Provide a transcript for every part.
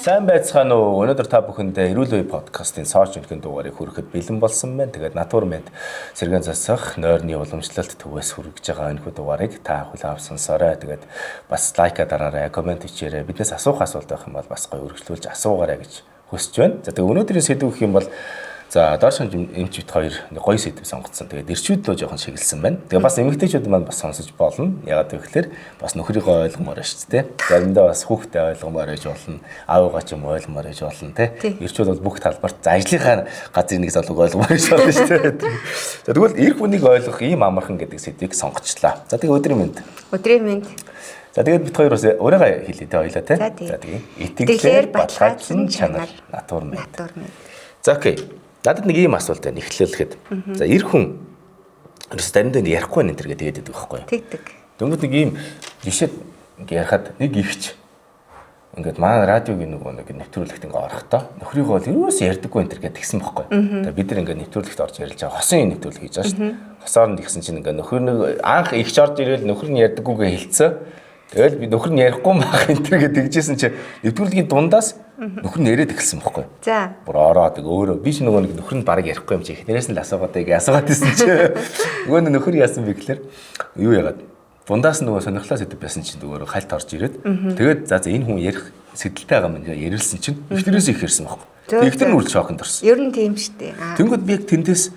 Сайн байцгаана уу? Өнөөдөр та бүхэндээ Эрүүл үе подкастын сорж өнхөн дугаарыг хүрэхэд бэлэн болсон байна. Тэгээд Натур Мед сэргэн засах нойрны уламжлалт төвөөс хүргэж байгаа энэхүү дугаарыг та бүхэн авсан сонсорой. Тэгээд бас лайка дараарай, комент хийээрэй. Биднээс асуух асуулт байх юм бол бас гоё үргэлжлүүлж асуугаарай гэж хүсэж байна. За тэгээд өнөөдрийн сэдв гэх юм бол за доош эмчүүд хоёр гоё сэдв сонгоцсон. Тэгээд эрчүүд лөө жоохон шигэлсэн байна. Тэгээд бас эмэгтэйчүүд маань бас сонсож болно. Ягаад гэвэл бас нөхрийгөө ойлгомоор шүү дээ. Заримдаа бас хүүхдээ ойлгомоор байж болно. Аавыгаа ч юм ойлгомоор байж болно те. Эрчүүд бол бүх талбарт за ажлынхаа газрын нэг залууг ойлгомоор байж болно шүү дээ. За тэгвэл эрх хүнийг ойлгох ийм амархан гэдэг сэдвийг сонгочлаа. За тэгээд өдрийн мэнд. Өдрийн мэнд. За тэгээд бид хоёр бас өөрийгөө хэлээ те хоёлаа те. За тэгээд итгэлээр баталгаажсан чанар Натур Мед. За окей. Надад нэг ийм асуулт байна эхлүүлэхэд. За эрх хүн ерөөс заримдаа ярихгүй нэ тэр гэдэг байдаг байхгүй юу? Тэгдэг. Дөнгөж нэг ийм жишээд ярихад нэг ихч ингээд манай радиогийн нэг нэвтрүүлэгт ингээд орохдоо нөхрийгөө бол ерөөс ярьдаггүй энэ төр гэдэг гисэн байхгүй юу? Тэгээ бид нар ингээд нэвтрүүлэгт орж ярьж байгаа хосын нэвтрүүлэг хийж байгаа шүү дээ. Хосоор нь гисэн чинь ингээд нөхөр нэг анх ихч орж ирэл нөхөр нь ярьдаггүйгээ хэлцээ. Тэгэл би нөхөр нь ярихгүй байх энэ төр гэдэг дэгжсэн чи нэвтрүүлгийн дундаас нөхөр нь яриад эхэлсэн байхгүй юу? За. Бүр ороод өөрөө би ч нөгөө нэг нөхөр нь бараг ярихгүй юм чи эхнэрээс нь л асуугаад исэн чи нөгөө нөхөр яасан бэ гэхээр юу яагаад дундаас нөгөө сонирхлоо сэдв байсан чинь өөрөө хальт орж ирээд тэгээд за энэ хүн ярих сэдэлтэй байгаа юм яриулсан чинь эхнэрээс их ярьсан байхгүй юу? Эхнэр нь үл шоконд орсон. Ер нь тийм шүү дээ. Тэнгүүд би яг тэндээс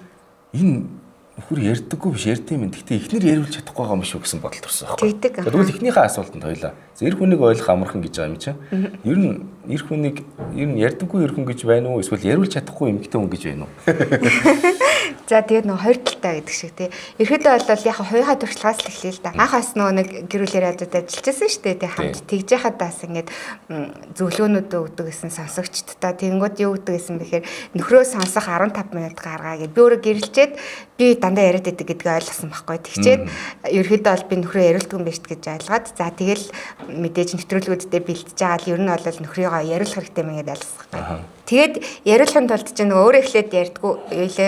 энэ нөхөр ярьдаггүй биш ярьд юм. Гэхдээ эхнэр яриулж чадахгүй байгаа юм шүү гэсэн бодолд орсон байхгүй. Тэгвэл эхнийхээ асуултанд хоёлаа. Эрх хүнийг ойлгох амархан гэж байгаа юм чинь. Ер нь эрх хүнийг ярьдаггүй эрх хүн гэж байна уу? Эсвэл яриулж чадахгүй эмэгтэй хүн гэж байна уу? За тэгээд нөгөө хоёр талтай гэдэг шиг тий. Ерөөдөө бол яг хоёроо туршлагаас л эхлэе л да. Анхаас нөгөө нэг гэрүүл яриадад ажиллаж байсан шүү дээ тий. Хамт тэгж яхадаас ингээд зөвлөгөөнүүд өгдөг гэсэн сонсогчдоо тэгэнгүүт юу өгдөг гэсэн бэхээр нөхрөө сонсох 15 минут гаргаа гэд би өөрөө гэрэлчээд би дандаа яриад байдаг гэдгийг ойлгосон байхгүй. Тэгчээд ерөөдөө бол би нөхрөө яриулдаг юм биш гэж ойлгоод за тэгэл мэдээж нэвтрүүлгүүдэд бэлтэж байгаа л ер нь бол нөхрийгөө яриулах хэрэгтэй мэн гэдээ ойлгосон. Тэгээд яриулахын тулд чинь нөгөө өөрөө эхлээд ярьдгүү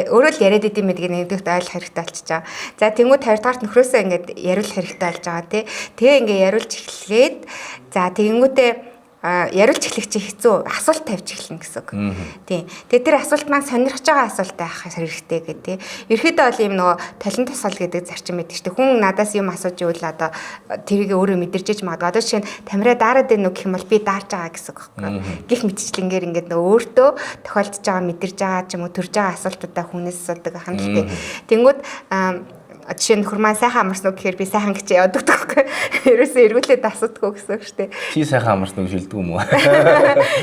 өөрөө л яриад идэм мэдгийг нэгдүгт ойлгох хэрэгтэй болчихж байгаа. За тэнгуү 50 дахь нөхрөөсөө ингээд яриулах хэрэгтэй болж байгаа тий. Тэгээ ингээд яриулж эхлээд за тэгэнгүүтээ яриулж эхлэх чи хэцүү асуулт тавьж эхэлнэ гэсэн үг. Тийм. Тэгээ тэр асуулт маань сонирхож байгаа асуулт байх хэрэгтэй гэдэг. Ерөөдөө бол ийм нөгөө талент тусгал гэдэг зарчим байдаг шүү дээ. Хүн надаас юм асууж ивэл одоо тэрийг өөрөө мэдэрчээж магадгүй. Одоо жишээ нь тамираа даарад байна уу гэх юм бол би даарж байгаа гэсэн үг байхгүй. Гэх мэтчлэнгээр ингээд нөгөө өөртөө тохиолдож байгаа мэдэрж байгаа ч юм уу төрж байгаа асуултуудаа хүнээс асуудаг хандлагатай. Тэнгүүд жишээ нь хурмаа сайхан амарсан уу гэхээр би сайхан гэж явдаг байхгүй. Ерөөсөө эргүүлээд асуудаггүй гэсэн үг шүү дээ. Чи сайхан амарсан уу шилдэг юм уу?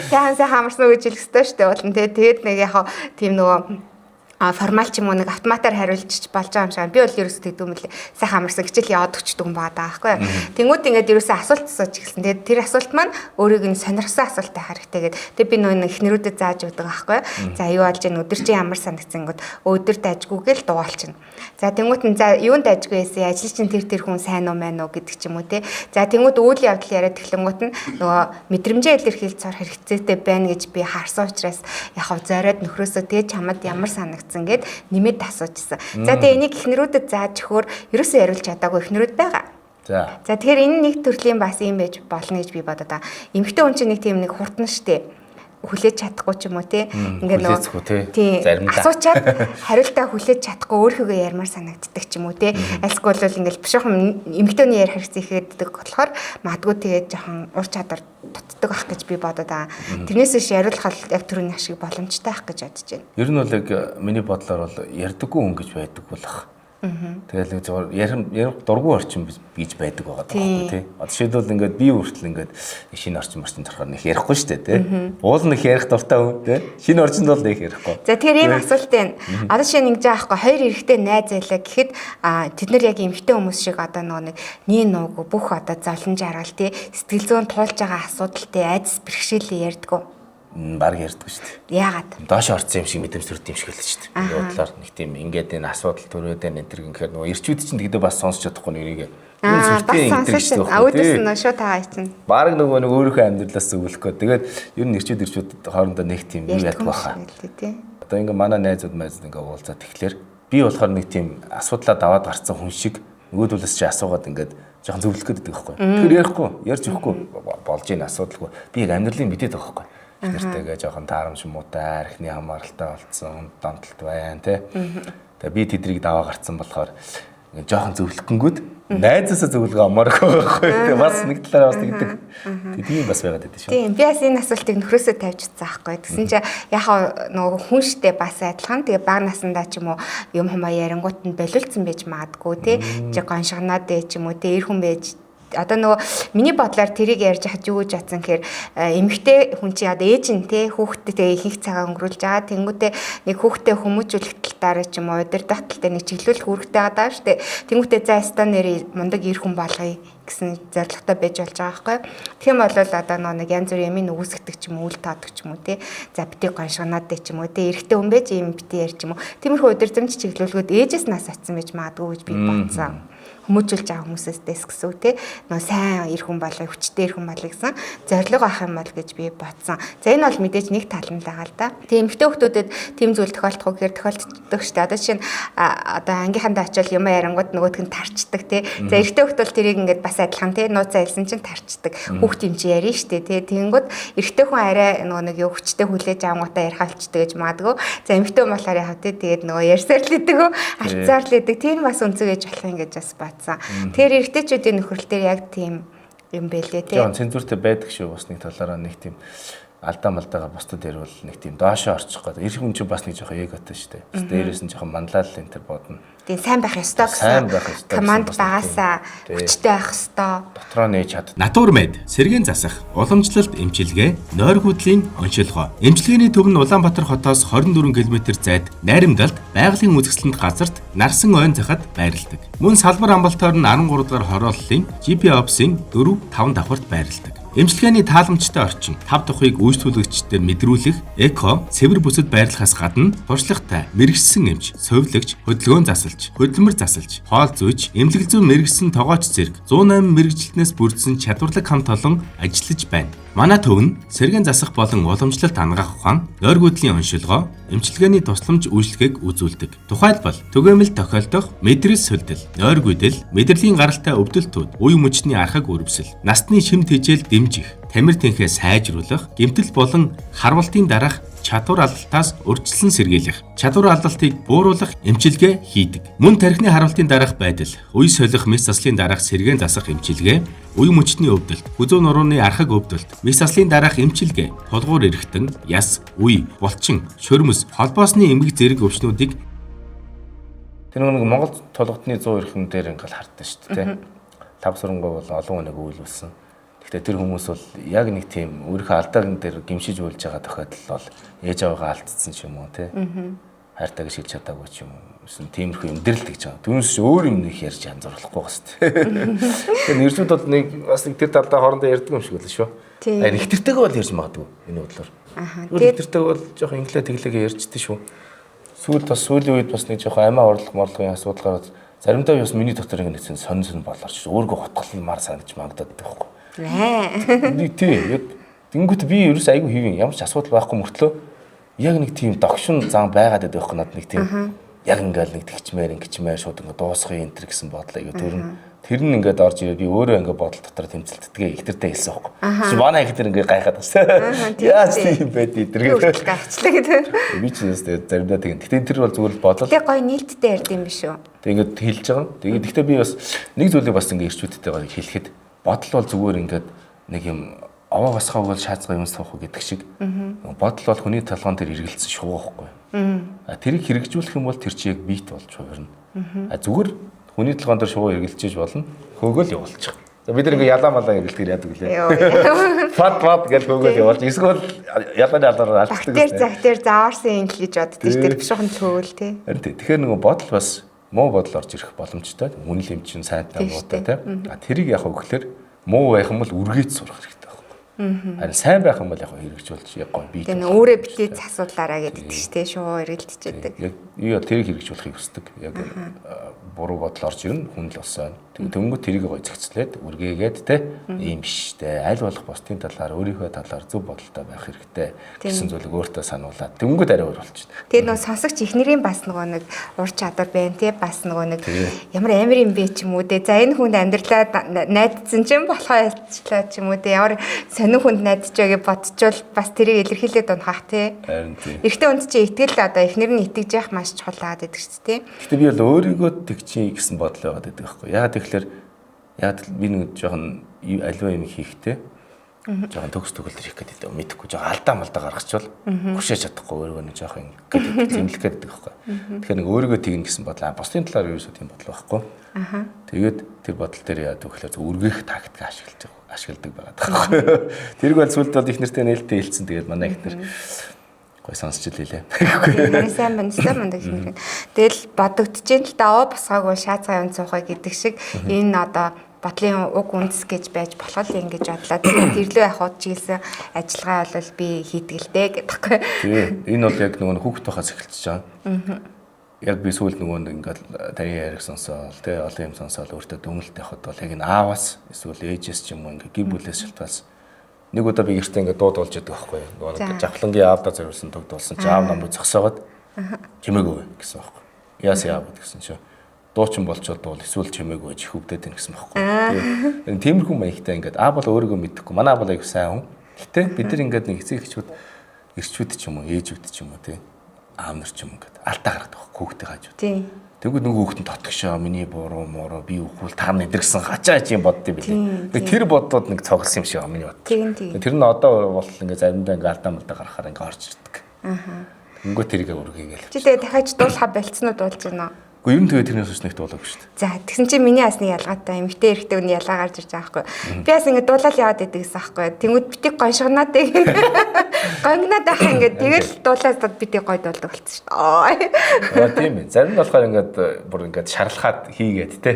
Сайхан амарсан уу гэж хэлэх ёстой шүү дээ болон тэгээд нэг яг тийм нөгөө формал ч юм уу нэг автоматар хариулж болж байгаа юм шиг. Би бол ерөөсөө тэгдэв юм лээ. Сайхан амарсан хичээл яваад өчтдөг юм байна байхгүй. Тэнгүүд ингээд ерөөсөө асуулт асууж эхэлсэн. Тэгээд тэр асуулт маань өөрийг нь сонирхсан асуулттай харахтай гэдэг. Тэгээд би нөгөө эхнэрүүдэд зааж өгдөг байхгүй. За юу болж гэн өдөр чи ямар санагдсан гот өдөр дайжгүйгээл дугаалчихна. За тэнгүүд нь за юунд дайжгүй байсан ажил чинь тэр хүн сайн уу мэн үү гэдэг ч юм уу те. За тэнгүүд үйл явдал яриад эхлэнгүүт нь нөгөө мэдрэмжээ илэрхийлж цар хэрэгцээтэй байна гэж би харсан учраас яг зориод нөхрөөсөө тэгээ чамд ямар санагдсан гэд нэмээд асуужсан. За тэгээ энийг эхнэрүүдэд зааж өгөхөөр ерөөсөө яриулж чадаагүй эхнэрүүд байгаа. За тэгэхээр энэ нэг төрлийн бас юм байж болно гэж би бодоо та. Эмэгтэй хүн чинь нэг тийм нэг хурдан штэ. Хүлээж чадахгүй ч юм уу те ингээд нөгөө заримдаа асуучаад хариултаа хүлээж чадахгүй өөрхөгөө ярмаар санагддаг ч юм уу те альсгүй бол ингээд бишүүхэн эмэгтэйний ярих хэрэгцээ ихэддэг болохоор магадгүй тэгээд жоохон ур чадвар дутдаг ах гэж би бодоо та. Тэрнээс биш яриулах яг түрүүний ашиг боломжтой ах гэж бодож байна. Ер нь бол яг миний бодлоор бол ярьдаггүй хүн гэж байдаг болох. Тэгэл зүгээр дургу орчин бийж байдаг байгаа байхгүй тий. Одоо жишээлбэл ингээд би хүртэл ингээд шинэ орчин төрхөөр нэг ярихгүй шүү дээ тий. Уул нэг ярих дуртай хүн тий. Шинэ орчинд бол нэг ярихгүй. За тэгэхээр ийм асуулт байна. Одоо жишээ нь ингэж аахгүй хоёр эрэгтэй найз байлаа гэхэд тэд нар яг эмэгтэй хүмүүс шиг одоо нэг нууг бүх одоо золон жаргал тий сэтгэл зүйн туулж байгаа асуудалтай айдас бэрхшээлээ ярьдгүү. Баг ярьдаг шүү дээ. Яагаад? Доош орсон юм шиг мэдрэмж төрд юм шиг л шүү дээ. Бодлоор нэг тийм ингээд энэ асуудал төрөөд энэ төр гинхээр нөгөө ирчүүд чинь тэгдээ бас сонсч чадахгүй нэг сүртэй интервью шүү дээ. Өөдөөс нь шууд таагаа чинь. Баг нөгөө нэг өөрийнхөө амьдралаас зөвлөх гоо. Тэгээд ер нь ирчүүд хоорондоо нэг тийм юу ядг баха. Одоо ингээд манай найзууд ингээд уулзаад тэгэхээр би болохоор нэг тийм асуудлаа даваад гарцсан хүн шиг нөгөөдөлөөс чи асуугаад ингээд жоохон зөвлөх гэдэг байхгүй. Тэгэхээр ярихгүй, ярьж өгөхгүй болж ийн асуудалгүй. Би яг амьдралын мэдээд байгаа байхгүй. Эхнэртэйгээ жоохон таарамж муутай, архины хамааралтай болцсон, донтолт байна тий. Тэгээ би тэдрийг даваа гарцсан болохоор ингээ жоохон зөвлөхгүйгүүд найзаасаа зөвлөгөө амаарах байхгүй. Тэгээ бас нэг талаараа бас тэгдэг. Тийм бас байгаад байдаг шүү. Тийм би бас энэ асуултыг нөхрөөсөө тавьж утсан байхгүй. Тэгсэн чинь яхаа нөгөө хүн штэ бас адилхан. Тэгээ баг насандаа ч юм уу юм хамаа ярингуут нь болиулсан байж магадгүй тий. Чи гоншгоноод ч юм уу тий эр хүн байж одоо нөгөө миний бодлоор тэрийг ярьж хаж юу гэж бодсон гэхээр эмэгтэй хүн чи одоо ээж нь те хүүхдтэй их цагаа өнгөрүүлж байгаа. Тэнгүүтээ нэг хүүхдээ хүмүүжүүлэх талаараа ч юм уу удирдах талтай нэг чиглүүлэх үүрэгтэй байгаа шүү дээ. Тэнгүүтээ за стан нэр мундаг ир хүн болгоё гэсэн зорилготой байж болж байгаа байхгүй. Тийм бол одоо нэг янз бүрийн ямын үгүйсгдэг ч юм уу үл таадаг ч юм уу те. За битгий гоншгоноод ч юм уу те эрэгтэй хүн байж юм битгий ярьж юм уу. Тиймэрхүү удирдамж чиглүүлгүүд ээжээс нас атсан байж магадгүй гэж би бодсон. Хүмүүжүүлж байгаа хүмүүсээс дэс гэсэн үг те нөө сайн ир хүн болоо хүчтэй ир хүн болоо гэсэн зорилго авах юм бол гэж би бодсон. За энэ бол мэдээж нэг тал нь л байгаа л да. Тийм эмэгтэй хүмүүстэд тийм зүйл тохиолдох уу гэхээр тохиолддог шүү дээ. Одоо чинь одоо ангийнхандаа очивол юм ярангууд нөгөөдг нь тарчдаг те. За эрэгтэй хүмүүс бол тэрийг ингээд бас адилхан те нууцаа хэлсэн чинь тарчдаг. Хүүхд юм чи ярина шүү дээ те. Тэнгүүд эрэгтэй хүн арай нөгөө нэг юу хүчтэй хүлээж авангуудаа ярихалчдаг гэж магадгүй. За эмэгтэй хүн болохоор яах вэ? Тэгээд нөгөө ярьсаар л идэг үү? Алцаар л идэг. Тэр бас өнцөг гэж болох юм гэж бас бат. Тэр эрэгтэйчүүдийн нөхрөл дээр яг тийм юм байлээ тий. Жон цензуртэй байдаг шүү бас нэг талаараа нэг тийм алдаа малдаагаа бусдад ирвэл нэг тийм доошоо орчих гээд эр хүн чинь бас нэг жоохон эготой шүү дээ. Дээрээс нь жоохон манлал энэ төр бодно. Тийм сайн байх ёстой гэсэн. Команд багасаа хүчтэй байх ёстой. Дотроо нээж чад. Натурмед сэргээн засах, уламжлалт эмчилгээ, нойр гүйдлийн онцлогоо. Эмчилгээний төв нь Улаанбаатар хотоос 24 км зайд Найрамдалд байгалийн үзэсгэлэнт газарт Нарсан ойн захад байрладаг. Мөн салбар амбалтаар нь 13 дугаар хорооллын GP Ops-ийн 4-5 давхарт байрладаг. Эмчилгээний тааламжтай орчин 5 тухыг үйлчлүүлэгчдээр мэдрүүлэх эко цэвэр бүсэд байрлахаас гадна туршлагатай мэрэгчсэн эмч, совилогч, хөдөлгөөн засалж, хөдөлмөр засалж, хоол зүйч, эмнэлэг зүйн мэрэгчсэн тогооч зэрэг 108 мэрэгчлэнээс бүрдсэн чадварлаг хамт олон ажиллаж байна. Манай төв нь сэргээн засах болон уламжлалт ангаах ухаан, нойр гүйдлийн онцлогоо, эмчилгээний тусламж үйлчлэгийг үзүүлдэг. Тухайлбал түгээмэл тохиолдох, мэдрэл сүлдэл, нойр гүйдэл, мэдрэлийн гаралтай өвдөлтүүд, үе мөчний архаг өрөвсөл, насны шим тэжээл дэмжих, тамир тэнхээ сайжруулах, гэмтэл болон харвалтын дараах чадвар алдалтаас урьдчилан сэргийлэх, чадвар алдалтыг бууруулах эмчилгээ хийдэг. Мөн тархины харвалтын дараах байдал, үе солих мэс заслын дараах сэргээн засах эмчилгээ, үе мөчний өвдөлт, хүзүү нурууны архаг өвдөлт, мэс заслын дараах эмчилгээ, тулгуур эргэтэн, яс, үе, булчин, шөрмөс, холбоосны эмгэг зэрэг өвчнүүдийг Тэр нэг Монгол толгодны 100 эрхэм дээр ингээл хардсан шүү дээ. Тав сурангуй бол олон хүнийг үйлүүлсэн. Гэхдээ тэр хүмүүс бол яг нэг тийм өөрийнхөө алдаагийн дээр гимшиж үйлж байгаа тохиолдол бол ээж аваагаа алдсан ч юм уу тий. Хайртайг шилж чадаагүй ч юм уу. Тиймэрхүү юм дэрлэл гэж байгаа. Түүнээс өөр юм нэг ярьж анзуурлахгүй бас тий. Тэгэхээр нэрчүүд бол нэг бас нэг тэр талдаа хоорондоо ярьдаг юм шиг байлаа шүү. Аа нэгтэртэйгээ бол ярьж магадгүй энэ бодлоор. Нэгтэртэйг бол жоохон инглээ тэглээгээ ярьжтэй шүү. Сүүлийн үед бас нэг жоохон амиа морлогын асуудал гараад заримдаа бас миний дотор ингэ нэгэн сонь болоорч өөргөө хотголмаар санаж магадад байхгүй. Нэг тийм яг тэнгуут би ерөөс айгүй хийвэн ямар ч асуудал байхгүй мөртлөө яг нэг тийм догшин зам байгаад байдаг байхгүй надад нэг тийм яг ингээл нэг тэгчмээр шууд ингээ дуусгах энэ төр гэсэн бодлоо айгүй тэр нь ингээд орж ирээ би өөрөө ингээ бодол дотор тэмцэлтдгээ ихтертэй хэлсэн байхгүй. Чи манай ихтер ингээ гайхаад байна. Яаж тийм байд идэргээ гайхчлаа гэдэг. Би ч нэстэ заримдаа тийм. Гэтэ тэр бол зүгээр л бодол. Тэгээ гоё нийлттэй ярьд юм биш үү? Тэг ингээд хэлж байгаа. Тэгээд гэхдээ би бас нэг зүйлийг бас ингээ ирчүүдтэйгээ хэлэхэд бодол бол зүгээр ингээд нэг юм овоо басхаа бол шаацгаа юм суух гэдэг шиг. Бодол бол хүний толгоон дээр эргэлзсэн шуугахгүй. Тэрийг хэрэгжүүлэх юм бол тэр чи яг бит болж хувирна. Зүгээр хүний толгоон дээр шуугаа эргэлжиж болно. Хөөгөл явуулчих. За бид нэг ялаа малаа эргэлтгэр яадаг үлээ. Фат гэж хөөгөл явуулж. Эсвэл ялааны алдараар алдчихдаг. Тэр загтэр зааварсан юм гэж боддог. Тэр бишүүхэн төөл тий. Тэгэхээр нөгөө бодол бас муу бодол орж ирэх боломжтой. Үнэл эмчин сайнтай муутай тий. Тэрийг яг өгөхлөөр муу байх юм бол үргэж сурах хэрэгтэй байхгүй. Харин сайн байх юм бол яг хэрэгжүүлж яг гоё бий. Тэгээ өөрөө битээ засуулаараа гэдэг ч тий шуу эргэлдчихэдэг. Яг тэрийг хэрэгжүүлэхийг хүсдэг. Яг буруу бодол орж ирнэ хүн л болсон. Дөнгөж тэрийг гоё зэгцлээд үргээгээд те ийм биш те аль болох бусдын талаар өөрийнхөө талаар зөв бодолтой байх хэрэгтэй гэсэн зүйлийг өөртөө сануулад дөнгөж арай өөр болчихно. Тэгээ нөгөө сонсогч эхнэрийн бас нөгөө нэг ур чадвар байна те бас нөгөө нэг ямар амир юм бэ ч юм уу те за энэ хүнд амьдралаа найдсан ч юм болохоо ялцлаа ч юм уу те ямар сонин хүнд найдаж байгааг бодчихвол бас тэрийг илэрхийлээд унахах те. Харин тийм. Эрэгтэй хүнд чинь итгэл одоо эхнэр нь итгэж явах маш чухал байгаад байдаг ч те. Гэтэ би бол өөрийгөө тэгчих гэсэн бодол байгаад байдаг байхгүй. Яагаад тэгэхээр би нэг жоохон аливаа юм хийхтэй. Жоохон төгс төгөлдөр хийх гэдэг мэдэхгүй жоохон алдаа малдаа гаргачихвал хүшээж чадахгүй өөрийгөө нэг жоохон ингээд зэмлэх гэдэг байхгүй. Тэгэхээр нэг өөрийгөө тэгнэ гэсэн бодлоо бусдын талаар ерөөсөө тийм бодол байхгүй. Тэгээд тэр бодол дээр яадаг вэ гэхээр үргээх тактик ашигладаг байгаа байхгүй. Тэрг бол сүлд бол их нэртэй нээлттэй хэлсэн. Тэгээд манай ихнэр гой сонсч илээ. Сайн манддаг юм. Тэгэл бодогдчихээн л да босгаагүй шаацгаа юм цуухай гэдэг шиг энэ одоо бодлын уг үндэс гэж байж болох л ингэж бодлоо. Тэгээд ирлөө явах чиглэсэн ажиллагаа бол би хийдэг л дээ гэдэгхгүй. Тийм. Энэ бол яг нөгөө хүүхэд байхаас эхэлчихэж байгаа. Яг би сүүлд нөгөө ингээд таны яриг сонсоол, тэ олон юм сонсоол өөртөө дөнгөлт явахад бол яг энэ аавас эсвэл ээжээс ч юм уу ингээд гэр бүлээс шалтгаалсан. Нэг удаа би гэртээ ингээд дуудуулж яадаг байхгүй. Нөгөө жавхлангийн аавдаа зориулсан тогтуулсан чи аав намайг зогсоогоод чимээгүй гэсэн байхгүй. Яасан яав гэсэн чи дуучин болчоод бол эсвэл чимээгүй чих хөвдөд байна гэсэн байхгүй. Тэгээд тиймэрхүү маягтай ингээд аав бол өөрийгөө мэдхгүй. Манай аав бол аяг сайн хүн. Гэтэ бид нар ингээд нэг эцэг эхчүүд эрчүүд ч юм уу ээжүүд ч юм уу тий аав нар ч юм ингээд алдаа гаргадаг байхгүй хүүхдээ хаажууд. Тийм. Тэгвэл нөгөө хүүхэд нь дотгошоо миний буруу мороо би үхвэл та нэдэрсэн хачаа чи юм боддөө билээ. Тэр боддод нэг цоглсон юм шиг миний бод. Тэр нь одоо бол ингээд заримдаа ингээд алдаа малдаа гаргахаар ингээд орж ирдэг.Өнгөө тэрийг үргээгээл. Чи тэгээ дахиад дуулахаа болцсноо дуулж байна. Гэхдээ ер нь тэгээ тэрнээс үснэх дуулаагүй шүү дээ. За тэгсэн чинь миний асны ялгаатай эмэгтэй эрэгтэй үний ялгаа гарч ирж байгаа байхгүй. Би бас ингэ дуулаад яваад идэг гэсэн байхгүй. Тэнгүүд битэг гоншгонаад тэг. Гонгнаад байх ингээд тэгэл дуулаад битэг гой дуулдаг болсон шүү дээ. Тийм ээ. Зарим нь болохоор ингээд бүр ингээд шарлахаад хийгээд те.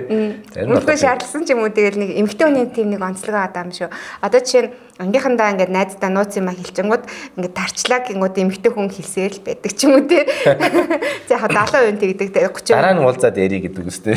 Зарим нь болохоор шаарлсан ч юм уу тэгэл нэг эмэгтэй хүний тийм нэг онцлог байгаа юм шүү. Одоо жишээ нь ангийнхандаа ингээд найздаа нууц юм хэлчихэнгүүд ингээд тарчлаа гингүүд эмэгтэй хүн хэлсээр л байдаг ч юм уу те. За яг 70% тэгдэг 30% уулзаад яри гэдэг үстэй.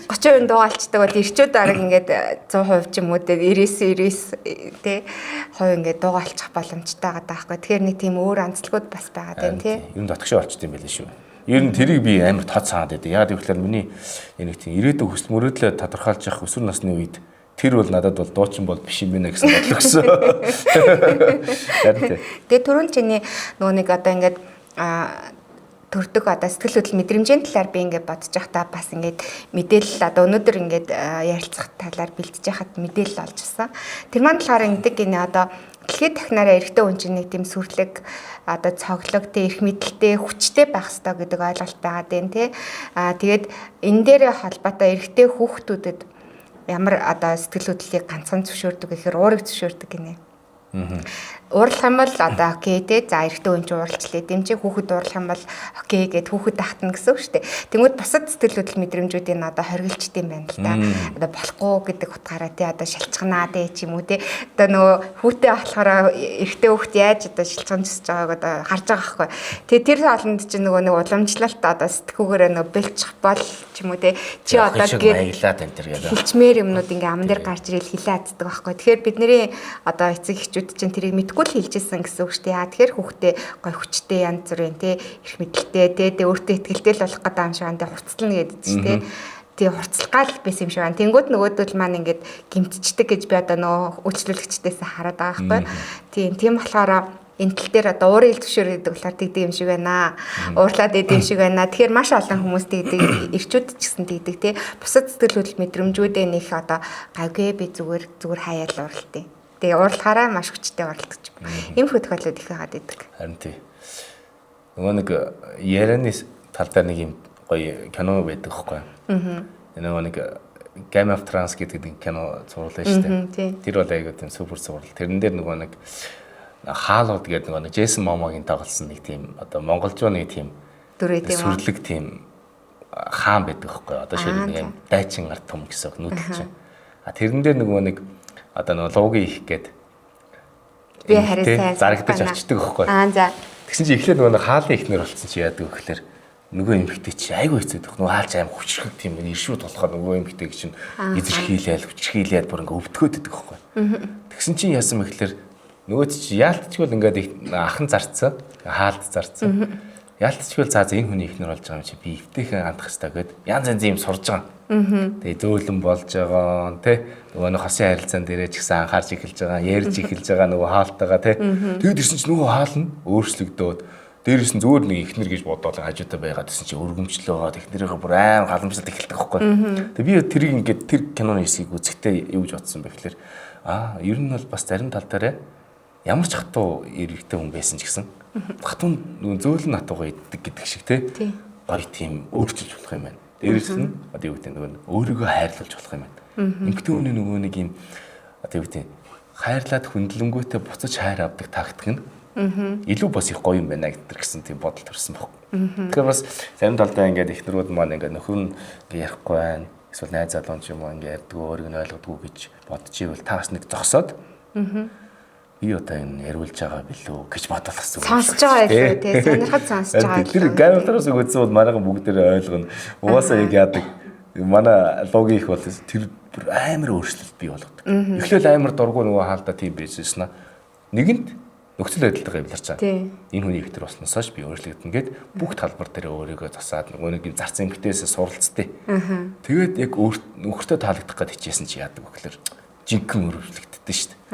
30% дуугаалцдаг бол ирчүүд арга ингээд 100% ч юм уу те 99 те хувь ингээд дуугаалцах боломжтой байгаа даахгүй. Тэгэхээр нэг тийм өөр онцлогуд бас байгаа тийм те. Ер нь дотгошоо болчт юм байл шүү. Ер нь тэрийг би амар тод саад байдаг. Яг гэвэл миний нэг тийм ирээдүйн хүсэл мөрөөдлөө тодорхойлж явах өсвөр насны үед тэр бол надад бол дуучин бол биш юм байна гэсэн бодлоо гэсэн. Тэгээ түрүүн чиний нөгөө нэг одоо ингээд төрдөг одоо сэтгэл хөдлөл мэдрэмжийн талаар би ингээд бодож байхдаа бас ингээд мэдээлэл одоо өнөөдөр ингээд ярилцах талаар бэлтэж яхад мэдээлэл олж авсан. Тэр маань болохоор ингэдэг гинэ одоо дэлхийд дахнаараа эрэгтэй хүн чинь нэг тийм сүрлэг одоо цоглог тэ эрх мэдэлтэй хүчтэй байх ёстой гэдэг ойлголт байгаа дээ тий. Тэгээд энэ дээр холбоотой эрэгтэй хүүхдүүдэд ямар одоо сэтгэл хөдлөлийг ганцхан зөвшөөрдөг гэхээр уурыг зөвшөөрдөг гинэ. Уурлах юм бол одоо окей те за эрэгтэй хүн чинь уурлчлаа дэмжиг хүүхэд уурлах юм бол окей гэд хүүхэд тахтана гэсэн үг шүү дээ. Тэнгүүд бусад сэтгэл хөдлөл мэдрэмжүүдийн одоо хоригдчихдээ юм байна л да. Одоо болохгүй гэдэг утгаараа те одоо шилчганаа те ч юм уу те одоо нөгөө хүүтэй болохоор эрэгтэй хүүхд яаж одоо шилчганжсэж байгааг одоо харж байгаа байхгүй. Тэгээ тэр хоолнд чинь нөгөө нэг уламжлалт одоо сэтгүүгээрээ нөгөө бэлчих бол ч юм уу те чи одоо маялаад энэ төр гэдэг. Хилчмээр юмнууд ингээм ам дээр гарч ирэл хилээд аддаг байхгүй. Тэгэхээр бидний одоо эцэг эхчүүд чинь тэрийг мэдгүй л хэлжсэн гэсэн үг шүү дээ. Яа тэгэхээр хүүхдээ гой хүчтэй янз бүрийн те эрх мэдэлтэй те өөртөө ихтэй л болох гэдэг юм шиг андаа хурцлана гэдэг чинь те. Тэгээ хурцлгаал байсан юм шиг байна. Тэнгүүд нөгөөдөл маань ингээд гимтчдэг гэж би одоо нөгөө үйлчлүүлэгчдээс хараад байгаа байхгүй. Тийм болохоор энэ тал дээр одоо уурын ил зөвшөөр гэдэг болохоор тэгдэг юм шиг байна. Уурлаад идэв юм шиг байна. Тэгэхээр маш олон хүмүүс тэгдэг, ирчүүд ч гэсэн тэгдэг тий. Бусад сэтгэл хөдлөл мэдрэмжүүдээ нэх одоо гавгүй би зүгээр хаяал ууралтыг. Тэгээ уурлахаараа маш хүчтэй уралдаж байна. Ийм хөтөлбөрүүд их байгаад идэг. Харин тий. Нөгөө нэг ярианы тал дээр нэг юм гоё кино байдаг байхгүй. Нөгөө нэг Game of Thrones гэдэг нэг кино зурлаа шүү дээ. Тэр бол айгүй тийм супер зурвал. Тэрэн дээр нөгөө нэг хаалууд гэдэг нэг Джейсон Момогийн тоглосон нэг тийм одоо монголчуу нэг тийм сүрлэг тийм хаан байдаг байхгүй. Одоо шийдэл нэг юм дайчин ард том гэсэн нүүдэл чинь. Тэрэн дээр нөгөө нэг одоо нөгөө луугийн их гээд би харин сайн зарагдаж очдөг байхгүй. За. Тэгсэн чинь эхлээд нөгөө хаалын ихнэр болсон чи яадаг вэ гэхээр нөгөө эмэгтэй чи айгүй хэцүү дөх. Нөгөө хаалж аим хүчрэх тийм иршүүд болохоор нөгөө эмэгтэй чинь эзэрхийлээл хүчрхийлээд бүр ингээ өвдгөөд идэх байхгүй. Тэгсэн чинь яасан бэ гэхээр нөгөө чи яалтчгүй ингээд ахан зарцсан, хаалт зарцсан. Яалтчгүй за энэ хүний ихнэр болж байгаа юм чи би эвтэйхэн хандах хэрэгтэй гэд янз янз юм сурж байгаа. Тэгээ зөөлөн болж байгаа тий нөгөө нэг хосын харилцаан дээрээ ч гэсэн анхаарч эхэлж байгаа, ярьж эхэлж байгаа нөгөө хаалтайгаа тий. Тэгэд ирсэн чи нөгөө хаал нь өөрчлөгдөөд дээрээс нь зүгээр нэг ихнэр гэж бодоод хажуудаа байгаад гэсэн чи өргөмжлөөгөө ихнэрийнхээ бүр аим халамжлалт эхэлдэг байхгүй. Тэгээ би тэрийг ингээд тэр киноны хэсгийг үзэхдээ юу гэж бодсон бэ гэхээр ер нь бол бас зарим тал дээр ямар ч хатуу эрэгтэй хүн байсан ч гэсэн хатуу нөгөө зөөлөн хатуугаа иддэг гэдэг шиг тий гоё тийм өөрчилж болох юм байна. Дээрээс нь одоо юу гэдэг нөгөө өөрийгөө хайрлуулж болох юм байна. Эмэгтэй хүний нөгөө нэг юм одоо юу гэдэг хайрлаад хүндлэнгүүтээ буцаж хайр авдаг тактик нь илүү бас их гоё юм байна гэсэн тийм бодол төрсэн баг. Тэгэхээр бас зарим талдаа ингээд ихнэрүүд маань ингээд нөхөр нь ингээд ярихгүй байна. Эсвэл найз залууч юм уу ингээд ярьдгүй өөрийг нь ойлгодгүй гэж бодож ивэл та бас нэг зогсоод би одоо энэ яриулж байгаа билүү гэж бодол гэсэн үг. Сонсож байгаа байлгүй тий сонирхож сонсож байгаа. Тэр камераас үзсэн бол манайхан бүгдээрээ ойлгоно. Угаасаа яг яадаг манай логик бол тэр амар өөрчлөлт бий болгодог. Эхлээл амар дургу нөгөө хаалда тийм байжсэн. Нэгэнт нөхцөл байдлаагаа явуулж байгаа. Энэ хүний ихтер болсноосооч би өөрчлөгдөн гэд бүх талбар дээр өөрийгөө засаад нөгөө нэг юм зарц эмгтээсээ суралцдээ. Тэгээд яг нөхөртөө таалагдах гэж хичээсэн чи яадаг вэ гэхээр жинхэнэ өөрчлөгддөг шүү дээ.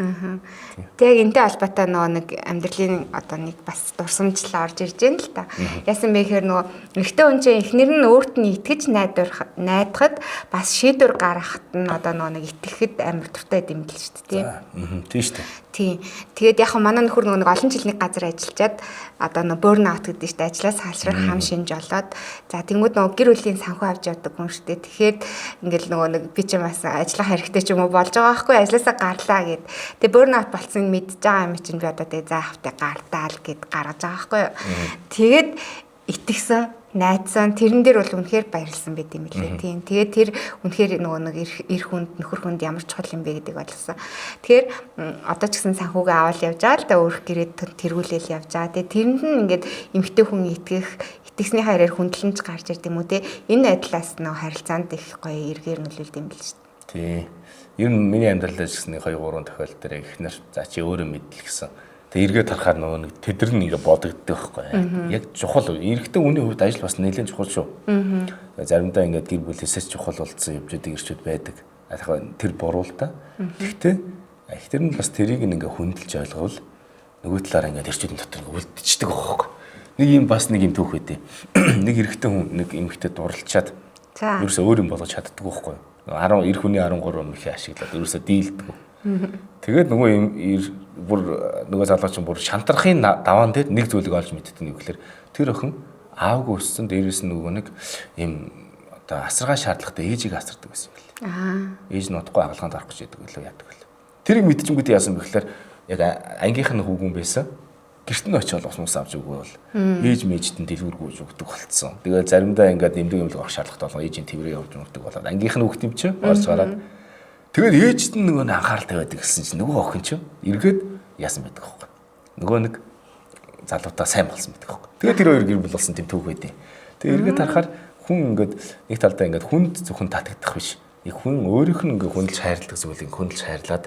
Тэг энтэй албатай нөгөө нэг амьдралын одоо нэг бас дурсамжлал орж ирж байна л та. Яасан бэ гэхээр нөгөө эхтэй хүн чинь эхнэр нь өөрт нь итгэж найдахад бас шийдвэр гаргахад нь одоо нөгөө нэг итгэхэд амар дуртай юм л шүү дээ. Тийм шүү дээ. Тийм. Тэгээд яг манай нөхөр нөгөө нэг олон жилийн газар ажиллаад одоо нөгөө burnout гэдэг чинь ажлаас салшрах хам шинж олоод за тэнгууд нөгөө гэр бүлийн санхүү авч явдаг хүн шүү дээ. Тэгэхээр ингээл нөгөө нэг би ч юм бас ажиллах хэрэгтэй ч юм уу болж байгаа байхгүй ажилласаа гарлаа гэд. Тэгээ burnout болцсон мэдж байгаа юм чинь би одоо тэгээ заахтай гартаал гэд гаргаж байгаа байхгүй юу. Тэгээд итгэсэн найдсан тэрэн дээр бол үнэхээр баярлсан байт юм лээ. Тийм. Тэгээд тэр үнэхээр нөгөө нэг эр хүнд нөхөр хүнд ямар чухал юм бэ гэдэг болсон. Тэгэхээр одоо ч гэсэн санхүүгээ аваад явж байгаа л да өөрөх гэрээд тэргүүлэл явж байгаа. Тэгээд тэрэнд нь ингээд эмэгтэй хүн итгэсний хараар хүндлэнж гарч ирд юм уу те. Энэ айдлаас нөгөө харилцаанд их гоё эргээр нөлөөлд юм бэл шүү дээ. Тийм. Ер нь миний амьдралаа ч гэсэн 2-3 тохиолдол дээр ихнэр за чи өөрөө мэдл гэсэн. Тэг эргээд харахаар нөгөө нэг тэдэр нь ингээ бодогддог байхгүй. Яг чухал эрэгтэй хүний хувьд ажил бас нэлээд чухал шүү. Заримдаа ингээд гэр бүлээсээс чухал болсон явждаг ирчүүд байдаг. Тэр буруу л та. Гэхдээ ихтер нь бас тэрийг ингээ хүндэлж ойлговол нөгөө талаараа ингээ ирчүүдийн дотор үлдчихдэг байхгүй. Нэг юм бас нэг юм түүх байдیں۔ Нэг эрэгтэй хүн нэг эмэгтэй дурлалчаад ерөөсөө өөр юм болгож чаддаг байхгүй. 10 эр хүний 13 мөхий ашиглаад ерөөсөө дийлдэг. Тэгээд нөгөө бүр нөгөө залууч бүр шантархын даваан дээр нэг зүйлийг олж мэддэг нь юу гэхээр тэр охин аавгүй өссөн дээрээс нөгөө нэг юм одоо асаргаа шаардлагатай ээжийг асардаг байсан юм байна. Ээж нь удахгүй агалгаанд орох гэж яадаг байлоо яадаг байлоо. Тэрийг мэдчихэнгүүт яасан бэ гэхээр яг ангийнхан хүүгүн байсан. Гэрт нь очиод осмос авч өгвөл бол ээж мэжт нь дэлгүүргүйж өгдөг болцсон. Тэгээд заримдаа ингээд эмдэг эмлэг авах шаардлагатай болго ээжийн тэврээ явуулж өгдөг болоод ангийнхан хүүхд юм чи орж гараад тэгээд ээжт нь нөгөө анхааралтай байдаг гэсэн чинь нөгөө охин чи эргээд яасан байдаг хөөхгүй. Нөгөө нэг залуутаа сайн болсон байдаг хөөхгүй. Тэгээд тэр хоёр гэр бүл болсон тийм түүх байдیں۔ Тэгээд эргээд харахаар хүн ингээд нэг талдаа ингээд хүнд зөвхөн татагдах биш. Яг хүн өөрийнх нь ингээд хүндэлж хайрладаг зүйлийг хүндэлж хайрлаад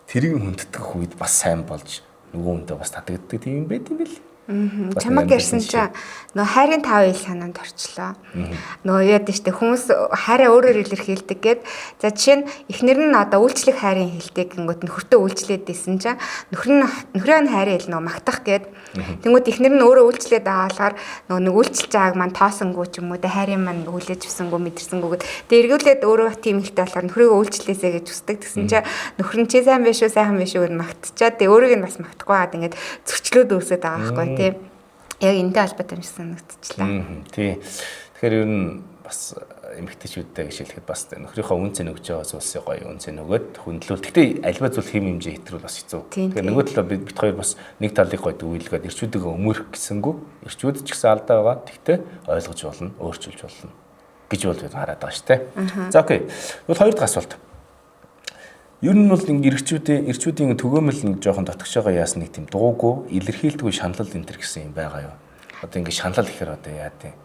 тэрийг хүндэтгэх үед бас сайн болж нөгөө хүнтэй бас татагддаг тийм юм байт юм бэл. Чамаг ярьсан чинь нөгөө хайрын 5 ил санаанд орчлоо. Нөгөө яад штэ хүмүүс хайраа өөрөөр илэрхийлдэг гээд за жишээ нь эхнэр нь одоо үйлчлэх хайрын хэлдэг гингүүд нөхөртөө үйлчлээд исэн чинь нөхрийн хайрын хэл нөгөө магтах гээд тэнгууд эхнэр нь өөрөө үйлчлээд аваалгаар нөгөө нэг үйлчлж байгааг маань тоосонгүй ч юм уу тэ хайрын маань хүлээж авсангүй мэдэрсэнгүү гээд тэ эргүүлээд өөрөө тийм ихтэй болохоор нөхрийгөө үйлчлээсэй гэж хүсдэг. Тэгсэн чинь нөхөр нь чи сайн биш үү сайхан биш үү гэж магтчаад тэ өөрийг нь бас магтахгүй байгаад ингээд зөрчлөөд үүсээд байгаа байхгүй. Тийм. Яг энэтэй албатай юм шиг санагдчихлаа. Тий. Тэгэхээр ер нь бас эмэгтэйчүүдтэй гэж хэлэхэд бас нөхрийнхөө үн цэн өгч байгаа зүйлсээ гоё үн цэн өгөөд хүндлүүл. Гэхдээ альва зүйл хэм хэмжээ хэтрүүл бас хэцүү. Тэгэхээр нөгөө талаа бид хоёр бас нэг талыг гоё дүүлгээд ирчүүдээ өмөрөх гэсэнгүү ирчүүд ч гэсэн алдаа байгаа. Тэгтээ ойлгож болно, өөрчилж болно гэж бол бид хараад байгаа шүү дээ. За окей. Бол хоёр дахь асуулт. Ер нь бол ирчүүдийн төгөөмөл нэг жоохон дотгош байгаа яасан нэг тийм дуугүй илэрхийлдэггүй шаналл энэ төр гэсэн юм байгаа юу. Одоо ингэ шаналл гэхээр одоо яа тийм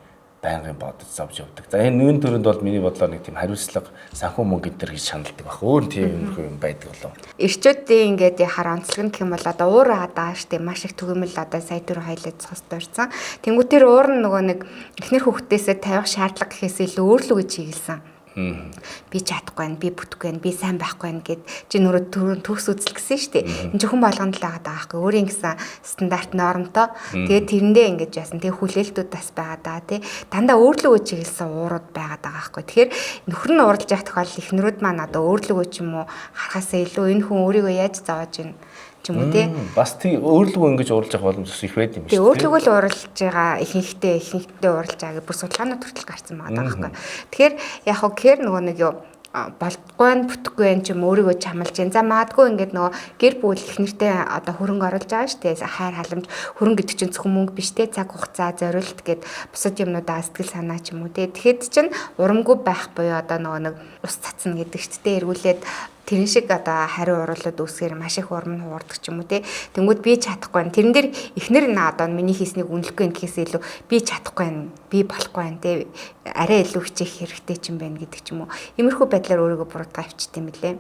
байнгын бодож зовж явдаг. За энэ нүүн төрөнд бол миний бодлоор нэг тийм хариуцлага санхүү мөнгө энэ гэж шаналдаг баг. Өөр тийм юм байдаг болов. Ирчүүдийн ингээд хараа онцлог нь гэх юм бол одоо уур хадаа штэ маш их түгээмэл одоо сая түр хайлаад цост дурсан. Тэнгүүтэр уур нь нөгөө нэг эхнэр хүүхдээсээ тавих шаардлага гэхээс илүү өөрлөгөө чиглэсэн. Би чадахгүй байна, би бүтэхгүй байна, би сайн байхгүй байна гэд чи нөрөө төгс үзэл гэсэн шүү дээ. Энэ зөвхөн болгонд л байгаа даахгүй. Өөрийн гэсэн стандарт нормтой. Тэгээд тэрэндээ ингэж яасан. Тэгээд хүлээлтүүд бас байгаа даа тий. Дандаа өөрлөгөө чиглэсэн уурууд байгаа даа байхгүй. Тэгэхээр нөхөр нь уралж явах тохиолдол эхнэрүүд маань одоо өөрлөгөө ч юм уу харахаасаа илүү энэ хүн өөрийгөө яаж зааж ийн ч юм уу тий. Бас тий өөрлөгөө ингэж уралж явах боломж их байд юм шүү дээ. Тэгээ өөрлөгөө л уралж байгаа ихэнхдээ уралж байгаа гэж бүр судалгаанууд хүртэл гарсан байгаа байхгүй. Тэгэхээр яг хөө гэхэр нөгөө нэг юу болдгүй нь бүтэхгүй юм ч юм өөрийгөө чамлж जैन. За магадгүй ингээд нөгөө гэр бүл их нэртэй одоо хөрөнгө оруулж байгаа шүү дээ. Хайр халамж хөрөнгө гэдэг чинь зөвхөн мөнгө биш те цаг хугацаа зориулт гэд бусад юмнуудаа сэтгэл санаа ч юм уу те. Тэгэхэд чинь урамгүй байх буюу одоо нөгөө нэг ус цацна гэдэг шүү дээ. Эргүүлээд тэрэн шиг одоо хариу уруулаад үүсгээр маш их урам нь хуурдаг ч юм уу те. Тэнгүүд би чадахгүй байна. Тэрэн дээр эхнэр нь одоо миний хийснийг үнэлэхгүй юм гэхээс илүү би чадахгүй байна. Би болохгүй байна те. Арай илүү хичээх хэрэгтэй ч юм байна гэдэг ч юм уу. Иймэрхүү байдлаар өөрийгөө буруутгаа авчт юм лээ.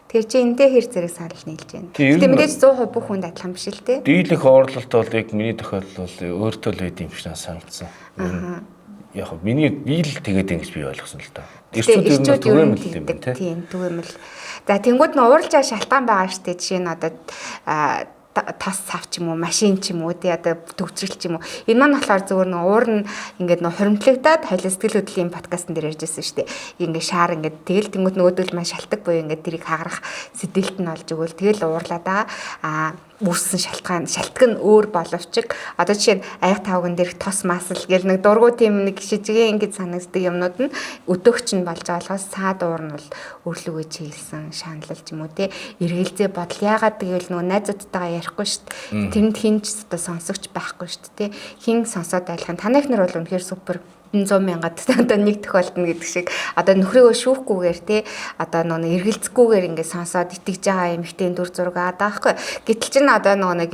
Тэр чи энтэй хэр зэрэг санал нийлж байна. Гэтэ мэдээж 100% бүх хүнд адилхан биш л те. Дийлэнх орлолт бол яг миний тохиолдол өөртөө л байд юм шиг санагдсан. Яг миний би л тэгээд ингэж би ойлгосон л доо. Ирчүүд ер нь түгээмэл юм те. Тийм түгээмэл. За тэнгууд нь ууралжаа шалтгаан байгаа штэ. Жишээ нь одоо тас цав ч юм уу, машин ч юм уу, тий одоо төвчрэл ч юм уу. Энэ маань болохоор зөвөр нэг уур нь ингээд нөө хоримтлагтаад хоёлаа сэтгэл хөдлөлийн подкастн дээр ярьжсэн шүү дээ. Ингээд шаар ингээд тэгэл тэнгууд нөгөөдөл маань шалтгаан буюу ингээд тэрийг хагарах сэдэлт нь олж өгөөл тэгэл уурлаа да. Үүссэн шалтгаан нь өөр боловч одоо жишээ нь аяг тавган дээрх тос масл гэл нэг дургу тийм нэг шижигээ ингэж санагддаг юмнууд нь өдөөгч нь болж байгаа болохоос цаад уур нь бол өөрлөгөө чиглэсэн шаналл ч юм уу те эргэлзээ бодол яагаад гэвэл нөгөө найзуудтайгаа ярихгүй шүү дээ тэрэнд хинч одоо сонсогч байхгүй шүү дээ те хин сонсоод байлах нь танайх нар бол үнэхээр супер 100,000-ад одоо нэг тохиолдно гэдэг шиг одоо нөхрийгөө шүүхгүйгээр те одоо нөгөө эргэлзэхгүйгээр ингээд сонсоод итгэж байгаа юм ихтэй дүр зураг аа даахгүй гэтэл чинь одоо нөгөө нэг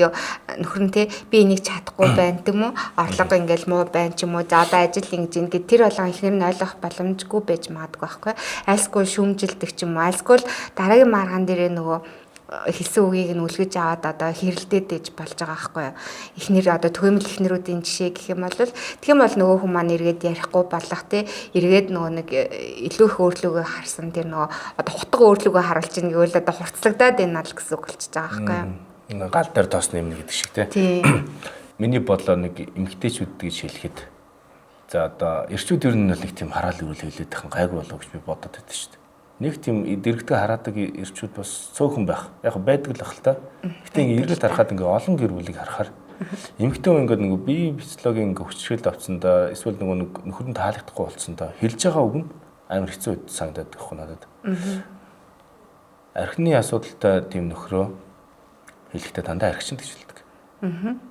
нөхөр нь те би энийг чадахгүй байна тийм үү орлого ингээд муу байна ч юм уу за одоо ажил ингэж ин гэд тэр болгон ихнэр нь ойлгох боломжгүй байж магадгүй байхгүй альсгүй шүүмжилдэг ч юм уу альсгүй дараагийн маргаан дээрээ нөгөө хэлсэн үгийг нь үлгэж аваад одоо хэрэлдээд ээж болж байгаа байхгүй юу. Эхнэр одоо түгээмэл эхнэрүүдийн жишээ гэх юм бол тэгэх юм бол нөгөө хүмүүс маань эргээд ярихгүй болох те эргээд нөгөө нэг илүү их өөрлөгөө харсан тэр нөгөө одоо хутга өөрлөгөө харуулж ийн гэвэл одоо хурцлагдаад байна л гэсэн үг болчихж байгаа байхгүй юу. Гал дээр тоос нэмнэ гэдэг шиг те. Миний бодлоор нэг эмгтээчүүд гэж хэлэхэд за одоо эрчүүд ер нь нэг тийм хараал үрэл хэлээд тахын гайгүй болов гэж би бодод байдаг шүү дээ. Нэг тийм дэрэгдээ хараадаг эрчүүд бас цөөхөн байх. Яг байдаг л ах л та. Гэтэ ингээд эргээд харахад ингээд олон гэр бүлийг харахаар эмэгтэй хүн ингээд нөгөө бие физиологийн ингээд хүчрэл авцсандаа эсвэл нөгөө нөхөрөнд таалагдахгүй болцсондоо хэлж байгаа үг нь амар хэцүү санагдаад байх хүн надад. Архины асуудалтай тийм нөхрөө хэлэхдээ дандаа архичин гэж хэлдэг.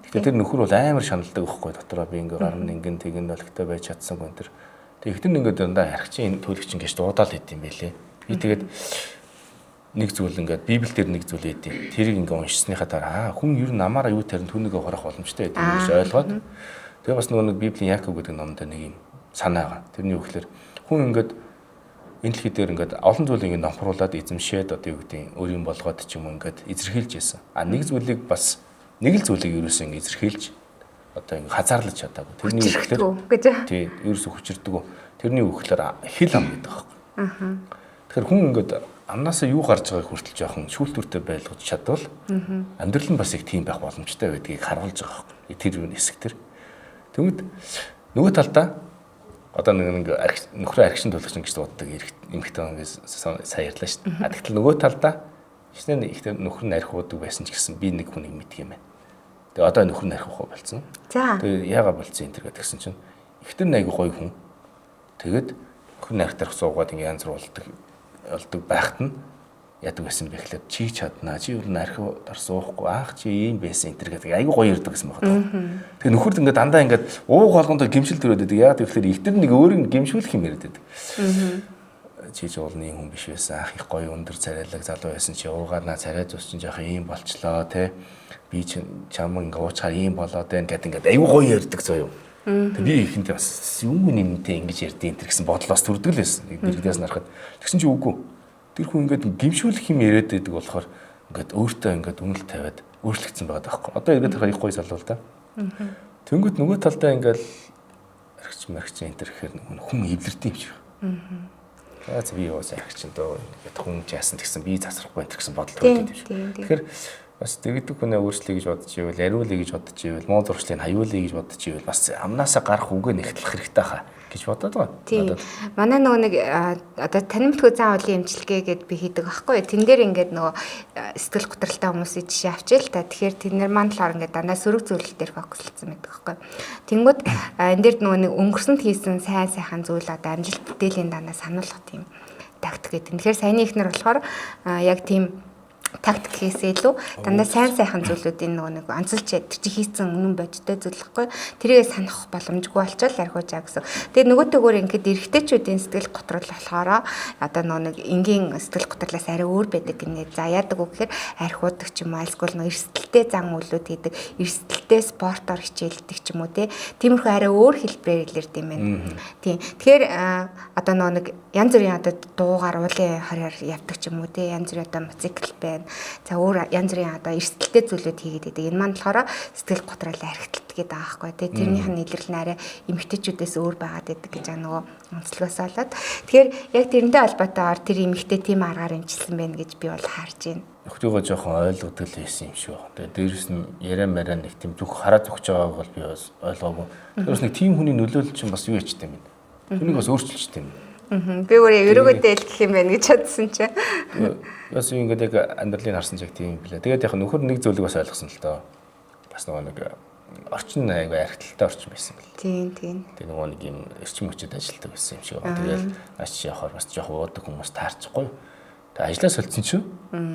Тэгэхээр тэр нөхөр бол амар шаналдаг байхгүй дотроо би ингээд гарна ингэн тэгэн болготой байж чадсангүй энэ. Тэгэхээр ингээд дандаа архичин төлөгчин гэж дуудаал идэм байлээ. Би тэгээд нэг зүйл ингээд Библиэл дээр нэг зүйл ээдээ. Тэрийг ингээд уншсныхаа дараа хүн ер нь намаараа юу тарин түүнийгээ хорох боломжтой гэдэг нь ойлгоод. Тэгээ бас нөгөө нэг Библийн Яаков гэдэг номд нэг юм санаа байгаа. Тэрний үгээр хүн ингээд энэ дэлхий дээр ингээд олон зүйлийг номхруулад эзэмшээд одоо юу гэдэг өөрийн болгоод ч юм ингээд эзэрхийлж байсан. Нэг зүйлийг бас нэг л зүйлийг ерөөсөө ингээд эзэрхийлж одоо ингээд хазаарлаж чадаагүй. Тэрний үгээр тий ерөөсөө хүчирдэг. Тэрний үгээр хил ам гэдэг байхгүй. Тэгэхээр хүн ингээд амнаасаа юу гарч байгааг хүртэл жоохон шүүлтүүртэй байлгаж чадвал амьдрал нь бас их тийм байх боломжтой байдгийг харуулж байгаа байхгүй. Тэр юу хэсэг тэр. Тэгмэд нөгөө талдаа одоо нэг нөхрөө архишин төлөгч гэж дууддаг эмэгтэй хүмүүс сая ярьлаа шүү дээ. Тэгтэл нөгөө талдаа шинэ ихтэй нөхөр нь архиудаг байсан ч гэсэн би нэг хүнийг мэдх юм байна. Тэгээ одоо нөхөр нь архиух болсон. Тэгээ яага болцсон энэ төр гэдгсэн чинь ихтэй нэг гоё хүн. Тэгээд нөхөр нь архитарх суугаад ингэ янз бүр болдог байхад нь яадаг байсан бэ гэхлээр чи чаднаа чи юу н архив дарсуухгүй аах чи ийм байсан энэ төр гэдэг айгүй гоё ярьдаг гэсэн байна. Тэгээ нөхөрд ингээд дандаа ингээд ууг болгондоо гимшил төрөөд байдаг. Яагаад гэхлээр ихтер нэг өөрийг гимшүүлэх юм яриад байдаг. Чи ч уулны хүн биш байсан ах их гоё өндөр царайлаг залуу байсан чи уугаарнаа царай зусчин жоох ийм болчлоо те би чам ингээ уучаар ийм болоод байна гэдэг ингээд айгүй гоё ярьдаг зөө юу. Тэгээ би ихэндээ бас юу нэмэнтэй ингэж ярьдیں۔ энэ гэсэн бодол бас төрдөг л байсан. Нэгдээс нарахад тэгсэн чи үгүй. Тэр хүн ингээд гимшүүлэх юм яриад байдаг болохоор ингээд өөртөө ингээд үнэл тавиад өөрчлөгдсөн байгаа даахгүй. Одоо ирээд харах их гоё салвал та. Тэнгүүд нөгөө талдаа ингээд архич энэ төр гэхээр хүн эвлэрдэг юм шиг. За би юу архич дөө ингээд хүн жаасан гэсэн би засрахгүй энэ гэсэн бодол төрдөг юм шиг. Тэгэхээр бас тэгдэг хүнээ өөрчлөе гэж бодож ивэл, ариулъя гэж бодож ивэл, муу зуршлыг хаюулъя гэж бодож ивэл бас амнаасаа гарах үгээ нэгтлэх хэрэгтэй хаа гэж бодоод байгаа. Тийм. Манай нөгөө нэг одоо танимтгүй зан уулын эмчилгээ гэдээ би хийдэг байхгүй. Тэн дээр ингээд нөгөө сэтгэл готролтой хүмүүсийн жишээ авчил та. Тэгэхээр тэд нар маань болохоор ингээд дандаа сөрөг зүйлэл дээр фокуслцсан байдаг байхгүй. Тэнгүүд энэ дээр нөгөө нэг өнгөрсөнд хийсэн сайхан зүйл одоо амжилт бүтээлийн дандаа сануулгах тийм тактик гэдэг. Тэгэхээр саяны ихнэр болохоор яг тийм тактик хийсээ илүү дандаа сайхан зүйлүүдийн нөгөө нэг онцолж тэр чи хийсэн үнэн бодтой зүйлэхгүй тэрийгээ санах боломжгүй болчоод архиужаа гэсэн. Тэгээд нөгөөтэйгөр ингээд эргэжтэйчүүдийн сэтгэл готрол болохоор одоо нөгөө нэг энгийн сэтгэл готрлоос арай өөр байдаг гинэ. За яадаг үг гэхээр архиудаг ч юм уу альсгүй нөгөө эрсдэлтэй зан үйлүүд хийдэг, эрсдэлтэй спортоор хичээлдэг ч юм уу тиймэрхүү арай өөр хэлбэрээр илэрдэг юм байна. Тийм. Тэгэхээр одоо нөгөө нэг янз бүрийн одоо дуугаар уулын хороор явдаг ч юм уу янз бүрийн одоо мотоцикл байна. За өөр янз бүрийн одоо эрсдэлтэй зүйлүүд хийгээд байдаг. Энэ маань болохоор сэтгэл готрол архитект гэдэг байгаа байхгүй тий. Тэрнийх нь илэрлэл нь арай эмэгтэйчүүдээс өөр байгаад байдаг гэж нөгөө онцлогоос болоод. Тэгэхээр яг тэрнтэй холбоотойгоор тэр эмэгтэй тийм аргаар эмчилсэн байна гэж би бол харж байна. Нөхдөөгөө жоохон ойлгогдол хийсэн юм шиг байна. Тэгээ дээрэс нь яриа мараа нэг тийм зүг хараад өгч байгааг бол би бас ойлгоогүй. Тэрс нэг тийм хүний нөлөөлөл чинь бас юу ячтэй юм бэ? Түүнийг бас өөрчилжтэй юм. Би өөрөө өрөөгөөдөө л гэх юм байна гэж бодсон чинь. Бас ингээд яг амьдралыг харсан ч яг тийм билээ. Тэгээд яг нөхөр нэг зүйлийг бас ойлгосон л доо. Бас нөгөө нэг орчин айгүй архитектуртай орчин байсан бэл. Тийм. Тэгээд нөгөө нэг юм эрчим хүчтэй ажилтдаг байсан юм шиг байна. Тэгээд аач явахаар бас жоох уудаг хүмүүс таарчихгүй. Тэгээд ажлаа солилцсон чинь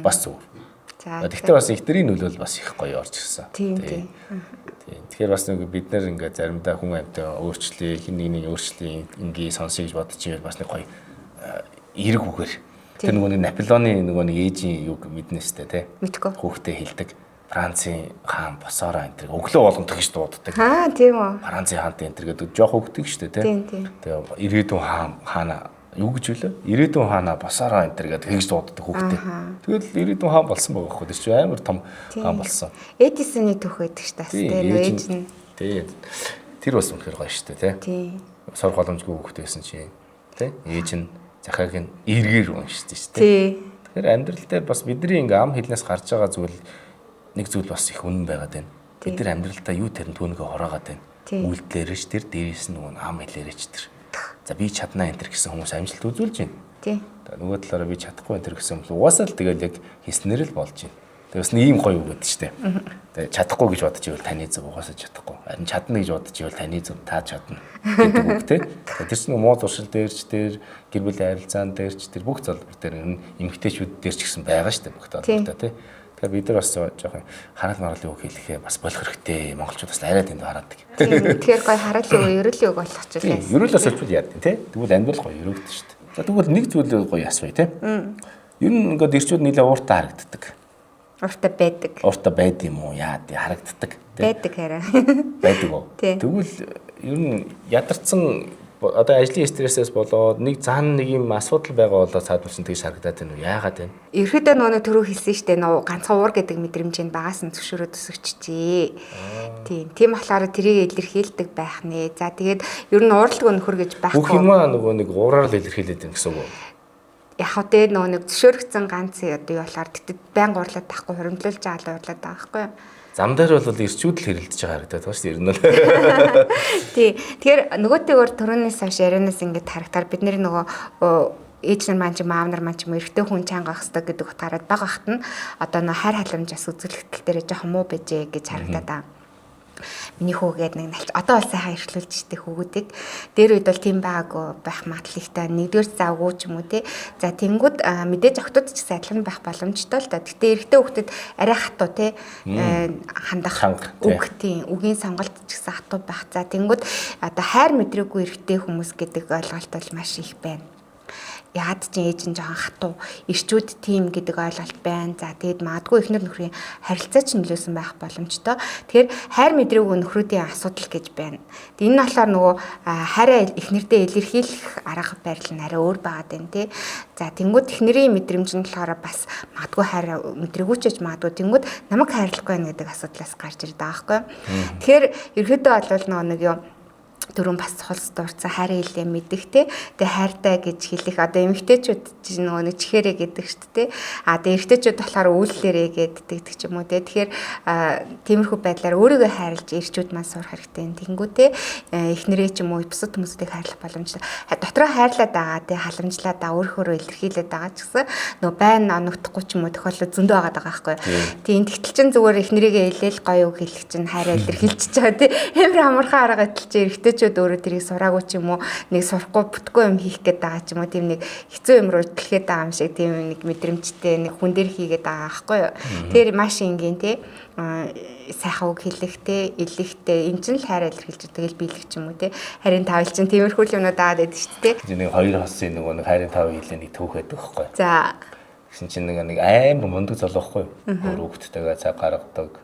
бас зүгээр. За. Тэгэхдээ бас ихтрийн нөлөөлөл бас их гоё орж ирсэн. Тийм. Тэгэхээр бас нэг бид нэр ингээд заримдаа хүн амьтаа өөрчлөе, хин нэг өөрчлөе, ингээ сонсъё гэж бодож ивэл бас нэг гоё эрг үгээр. Тэр нөгөө нэг Наполеоны нөгөө нэг ээжийн юг мэднэстэй тий. Мэдгүй. Хүүхдээ хэлдэг. Францын хаан босоороо энэ төр өглөө болгонд гэж дууддаг. Тийм үү. Францын хаант энэ төр гэдэг жоох хөвгдөг шүү дээ тий. Тэгээ ирээдүйн хаана юу гэж вүлээ? Ирээдүйн хаана босоороо энэ төр гэдэг хийж дууддаг хүүхдээ. Тэгэл ирээдүйн хаан болсон байгаа хөөе. Тэр чинь амар том хаан болсон. Эдисоны түүх байдаг ш тас тий. Ээж нь. Тий. Тэр бас үнэхээр гоё шүү дээ тий. Сор боломжгүй хүүхдээ байсан чинь тий. Ээж нь захааг нь эргээр уншдаг шүү дээ. Тий. Тэгэхээр амьдрал дээр бас бидний ингээм ам хэлнээс гарч байгаа зүйл нэг зүйл бас их үнэн байгаад байна. Бид нар амьдралдаа юу тэрэн түүнийгээ хороогаад байна. Үйлдэлээрч тэр дээрээс нь нөгөө ам хэлээрч тэр. За би чаднаа энэ төр гэсэн хүмүүс амжилт үзүүлж байна. Тий. Нөгөө талаараа би чадахгүй энэ төр гэсэн хүмүүс угаасаа л тэгэл яг хийснээр л болж байна. Тэгээ бас нэг ийм гоё үг гэдэг штеп. Тэгээ чадахгүй гэж бодож ивэл таны зөв угаасаа чадахгүй. Харин чадна гэж бодож ивэл таны зөв та чадна гэдэг үг те. Тэр чинь муу зуршил дээрч тэр гэр бүлийн харилцаан дээрч тэр бүх залбар дээр эмгтээчүүд дээр ч гэсэн байгаа штеп бүх талбартаа те. Тэгэхээр бид нар бас жоохон хараал мараалын үг хэлэхээ бас болох хэрэгтэй. Монголчууд бас арай тэнд хараадаг. Тэгэхээр гоё хараалын үг, ерөөлийн үг болох ч үлээ. Ерөөлөөс очвол яад те. Тэгвэл амьдрал гоё ерөөгдөн штеп. За тэгвэл нэг зүйл гоё асууя те. Ер нь ингээд ирчүүд нийлээ ууртаа харагддаг. Уртаа байдаг. Уртаа байд юм уу? Яа тий харагддаг. Байдаг хараа. Байдаг уу? Тэгвэл ер нь ядарсан одоо ажлын стрессээс болоод нэг зан нэг юм асуудал байгаа болоо цаадуулсан тэгж харагдаад байна уу? Яагаад вэ? Ерөөдөө нөгөө түрүү хэлсэн шүү дээ. Нөгөө ганцхан уур гэдэг мэдрэмжэнд багаас нь зөвшөөрөөд өсөгчжээ. Тийм болохоор тэрийг илэрхийлдэг байх нэ. За тэгээд ер нь ууралгүй нөхөр гэж байхгүй. Бүх юмаа нөгөө нэг уураар л илэрхийлээд байна гэсэн үг үү? Яг хөө нөгөө нэг зөвшөөрөгдсөн ганц одоо юу болохоор тэгтээ байнга уурлаад тахгүй хуримтлуулж байгаа л уурлаад байгаа байхгүй юу? Зам дээр бол ирчүүд л хэрэлдэж байгаа харагдаад байна шүү дээ. Ер нь л. Тий. Тэгэхээр нөгөөтэйгөр төрөнөөс хойш ярианаас ингэж харагтаар бид нөгөө ээж нар маань ч маав нар маань ч юм эрэгтэй хүн чанга ах хэвээр гэдэг утгаараа бага хат нь одоо нөө хайр халамж бас үзүүлэгдэл дээр жоохон муу байжээ гэж харагдаад байгаа. Миний хүүгээд нэг налч одоо бол сайхан иршлүүлж штэ хүүгүүдийг дээр үед бол тийм байгаагүй байх магадлалтай нэгдүгээр завгүй ч юм уу те. За тэнгууд мэдээж охтууд ч гэсэн адилхан байх боломжтой л да. Гэтэ эрэгтэй хүүхдэд арай хатуу те хандах үг тийм үгийн сонголт ч гэсэн хатуу байх. За тэнгууд одоо хайр мэдрээгүй эрэгтэй хүмүүс гэдэг ойлголт бол маш их байна. яад чинь ээж нь жоохон хатуу ирчүүд тийм гэдэг ойлголт байна. За тэгээд магадгүй эхнэр нөхрийн харилцаа ч нөлөөсөн байх боломжтой. Тэгэхээр хайр мэдрээгүй нөхрүүдийн асуудал гэж байна. Энэ нь болохоор нөгөө хайраа эхнэрдээ илэрхийлэх арга барил нь арай өөр байгаад байна тий. За тэнгууд эхнэрийн мэдрэмж нь болохоор бас магадгүй хайр мэдрээгүй ч гэж магадгүй тэнгууд намайг хайрлахгүй байна гэдэг асуудлаас гарч ирдэг байгаа байхгүй. Тэгэхээр ерөөдөө бол нэг юм дөрөв бас холс дурцсан хайрын хэлээ мэдэх те. Тэгээ хайртай гэж хэлэх одоо эмэгтэйчүүд чинь нөгөө нэг чихээрээ гэдэг шүү дээ. Тэгээ эрэгтэйчүүд болохоор үйлдэлэрээ гэдэг ч юм уу те. Тэгэхээр тиймэрхүү байдлаар өөрийгөө хайрлж ирчүүд маань сурах хэрэгтэй. Тэнгүү те эхнэрээ ч юм уу бусад хүмүүсийг хайрлах боломжтой. Дотроо хайрлаад байгаа те халамжлаад байгаа өөрөөрөө илэрхийлээд байгаа ч гэсэн нөгөө байн оногдохгүй ч юм уу тохиолдол зөндөө байгаа байхгүй. Тийм тэгтэл чин зүгээр эхнэрийгээ илээл гоё үг хэлэх чинь хайраа илэрхийлчихэж байгаа те. Эмэр амархан арга идэл чи эрэгтэйчүүд өөрөө тэрийг сураагүй ч юм уу нэг сурахгүй бүтгүй юм хийх гээд байгаа ч юм уу тийм нэг хэцүү юм руу тэлхэд байгаа юм шиг тийм нэг мэдрэмжтэй нэг хүн дээр хийгээд байгаа байхгүй юу. Тэр маш энгийн те сайхан үг хэлэхтэй илэхтэй эн чинь л хайр илэрхийлж тэгэл биелэх ч юм уу те. Харин тавил чинь тиймэрхүү юмнууд байгаа гэдэг шүү дээ. Нэг хоёр хосын нөгөө нэг хайрын тав хэлээ нэг түүхэд байхгүй. За гэсэн чинь нэг амар мундаг залуухгүй өөр хүүхдтэйгээ цаг гаргадаг.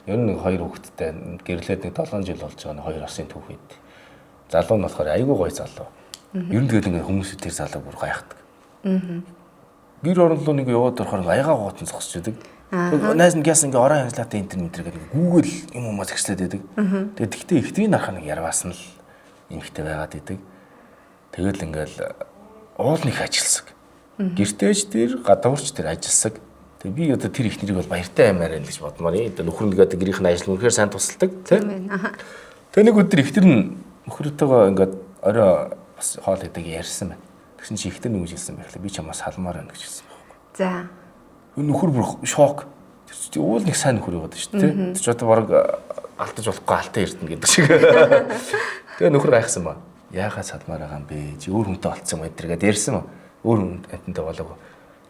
Ер нь нэг хоёр хүүхдтэй гэрлээд нэг 7 жил болж байгаа нэг хоёр хосын түүхэд. Залуу нь болохоор айгүй гоё залуу. Ер нь тэгээд ингээ хүмүүс тэр залууг бүр гайхдаг. Гэр орнолоо нэг яваад орохоор аягаа гоотон зогсож байдаг. Найз нь гяс ингээ орон ажиллаатай энэ гэдэг Google юм уу зэгслээд байдаг. Тэгээд тэгтээ ихтрийн нарах нэг ярваас нь л эмхтэй байгаад байдаг. Тэгэл ингээл уул нэг ажилласаг. Гэртээж тэр гадуурч тэр ажилласаг. Тэгээ би одоо тэр ихнэрийг бол баяртай аймаар л гэж бодмоор юм. Одоо нөхөр нэгээд гэрийнх нь ажил үнэхээр сайн тусалдаг тийм. Тэгээ нэг өдөр ихтер нь нөхрөтэйгээ ингээд орой бас хоол идэг ярьсан байна. Тэгсэн чи ихтер нэг үжилсэн байх лээ. Би чамаас салмаар байна гэж хэлсэн байхгүй. За. Нөхөр бүр шок. Тэр уул нэг сайн нөхөр яваад шүү дээ. Тэр ч одоо бараг алдаж болохгүй алтаа эрдэнэ гэдэг шиг. Тэгээ нөхөр гайхсан ба. Яагаад салмаар байгаа юм бэ? Чи өөр хүнтэй олцсон юм эдэргээд ярьсан ба. Өөр хүнтэй болоогүй.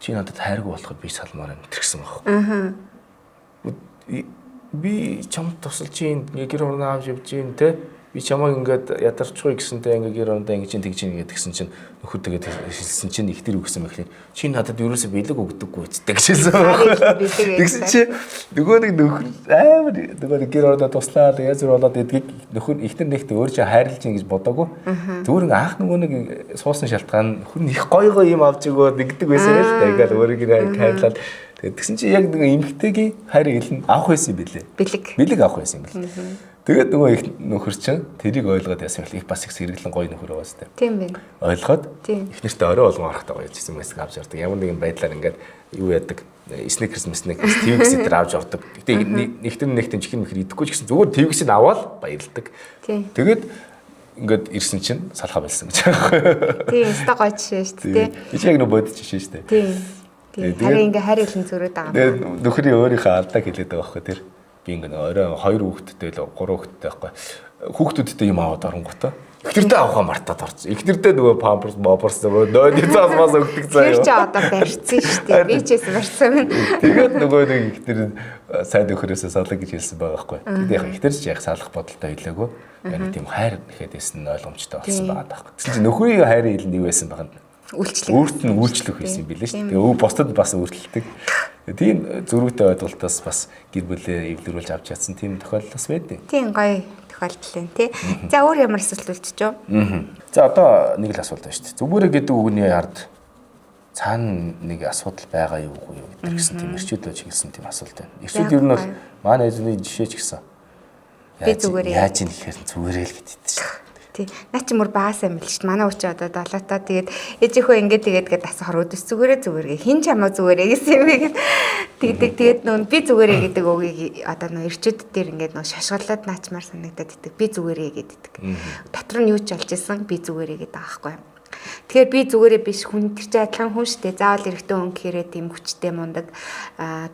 Чи надад хайргүй болоход би салмаар байна гэсэн байхгүй. Би чамд тусалж ийн гэр орноо авч явж ийн те. Би чамайг ингээд ядарчихгүй гэсэнтэй ингээ гэр орондоо ингэж тэгж ийн гэдгсэн чинь нөхөр тэгээд хэлсэн чинь ихтер үгсэн мэхлээ. Чи надад ерөөсө бэлэг өгдөггүй үсттэй гэжсэн. Тэгсэн чи нөгөө нэг нөхөр амар нөгөө нэг гэр орондоо туслаад язар болоод идгийг нөхөр ихтер нэгт өөр чинь хайрлаж ийн гэж бодоагүй. Зүгээр ингээ анх нөгөө нэг суусан шалтгаан нөхөр нь их гоё юм авч өгөөд нэгдэг байсан л та ингээл өөрийг хайрлаад тэгсэн чи яг нэг эмхтэйгийн хайрыг илэн авах байсан юм билээ. Бэлэг авах байсан юм билээ. Тэгээд нөгөө их нөхөр чинь тэрийг ойлгоод яасан юм их бас их сэргэлэн гоё нөхөр байгаа сте. Тийм байна. Ойлгоод ихнэртээ орой болгон орохтой гоё гэсэн мэсэг авч явдаг. Ямар нэгэн байдлаар ингээд юу яадаг снекерс твикс дээр авч явдаг. Гэтэ нэгтэн чихэн мэхэр идэхгүй ч гэсэн зүгээр твиксийг аваад баярлдаг. Тэгээд ингээд ирсэн чинь салхаа болсон гэж байгаа байхгүй. Тийм, өстой гоё жишээ шүү дээ. Тийм яг нэг бодож жишээ шүү дээ. Тийм. Харин ингээ хайр хэлэн зөрөөд байгаа юм. Тэгээд нөхрийн өөрийнхөө алдааг хэлээд байгаа байхгүй тэр. Би ингээ орой 2 хүүхэдтэй л 3 хүүхэдтэй байхгүй. Хүүхдүүдтэй юм аваад оронготой. Ихнэрдээ авахаа мартаад орсон. Ихнэрдээ нөгөө памперс мопорс нөөний цаасмаас өгдөг заяа. Тэр чи одоо барьцсан шүү дээ. Би ч гэсэн барьсан байна. Тэгээд нөгөө нэг ихнэр сайн нөхрөөсөө салах гэж хэлсэн байгаа байхгүй. Тэгээд яг ихнэр ч яг салах бодолтой хэлээгүй. Яг тийм хайр гэхэд байсан ойлгомжтой болсон байгаа даахгүй. Тэгсэн чинь нөхрийн хайрын хэл нь юу байсан баг нь? Үйлчлэг. Өөрт нь үйлчлэх байсан юм билээ шүү дээ. Тэгээ бусдад бас өөрчлөлтөг. Тийм зөрүүтэй ойлголтоос бас гэр бүлээ эвлэрүүлж авч чадсан тийм тохиолдол бас байдیں۔ Тийм гоё тохиолдол байна тий. За өөр ямар асуулт үлдчихв? За одоо нэг л асуулт байна шүү дээ. Зүгээрээ гэдэг үгний ард цаана нэг асуудал байгаа юу үгүй юу гэдэг гэсэн тийм эрчүүдөө чиглэсэн тийм асуулт байна. Эрчүүд ер нь бол манай эзний жишээ ч гэсэн. Би зүгээрээ яаж юм гэхээр зүгээрээ л гэдэг шүү. Тий. Наа чи мөр баасаа мэл шүү дээ. Манай өвч одоо долоотаа тэгээд ээжийнхөө тэгээд асахаар өдөс зүгээрээ хин ч хамаа зүгээрээ гэсэн юм гээд тэгдэг. Тэгээд нөө би зүгээрээ гэдэг үгийг одоо нөө эрчүүд дээр ингээд нөө шашгалаад наачмаар санагдаад идэг. Би зүгээрээ гэдэг. Дотор нь юу ч олж исэн би зүгээрээ гэдэг байгаа байхгүй. Тэгэхээр би зүгээрээ биш хүн тэр чинь адилхан хүн шүү дээ. Заавал эрэгтэй хүн гэхээрээ тийм хүчтэй мундаг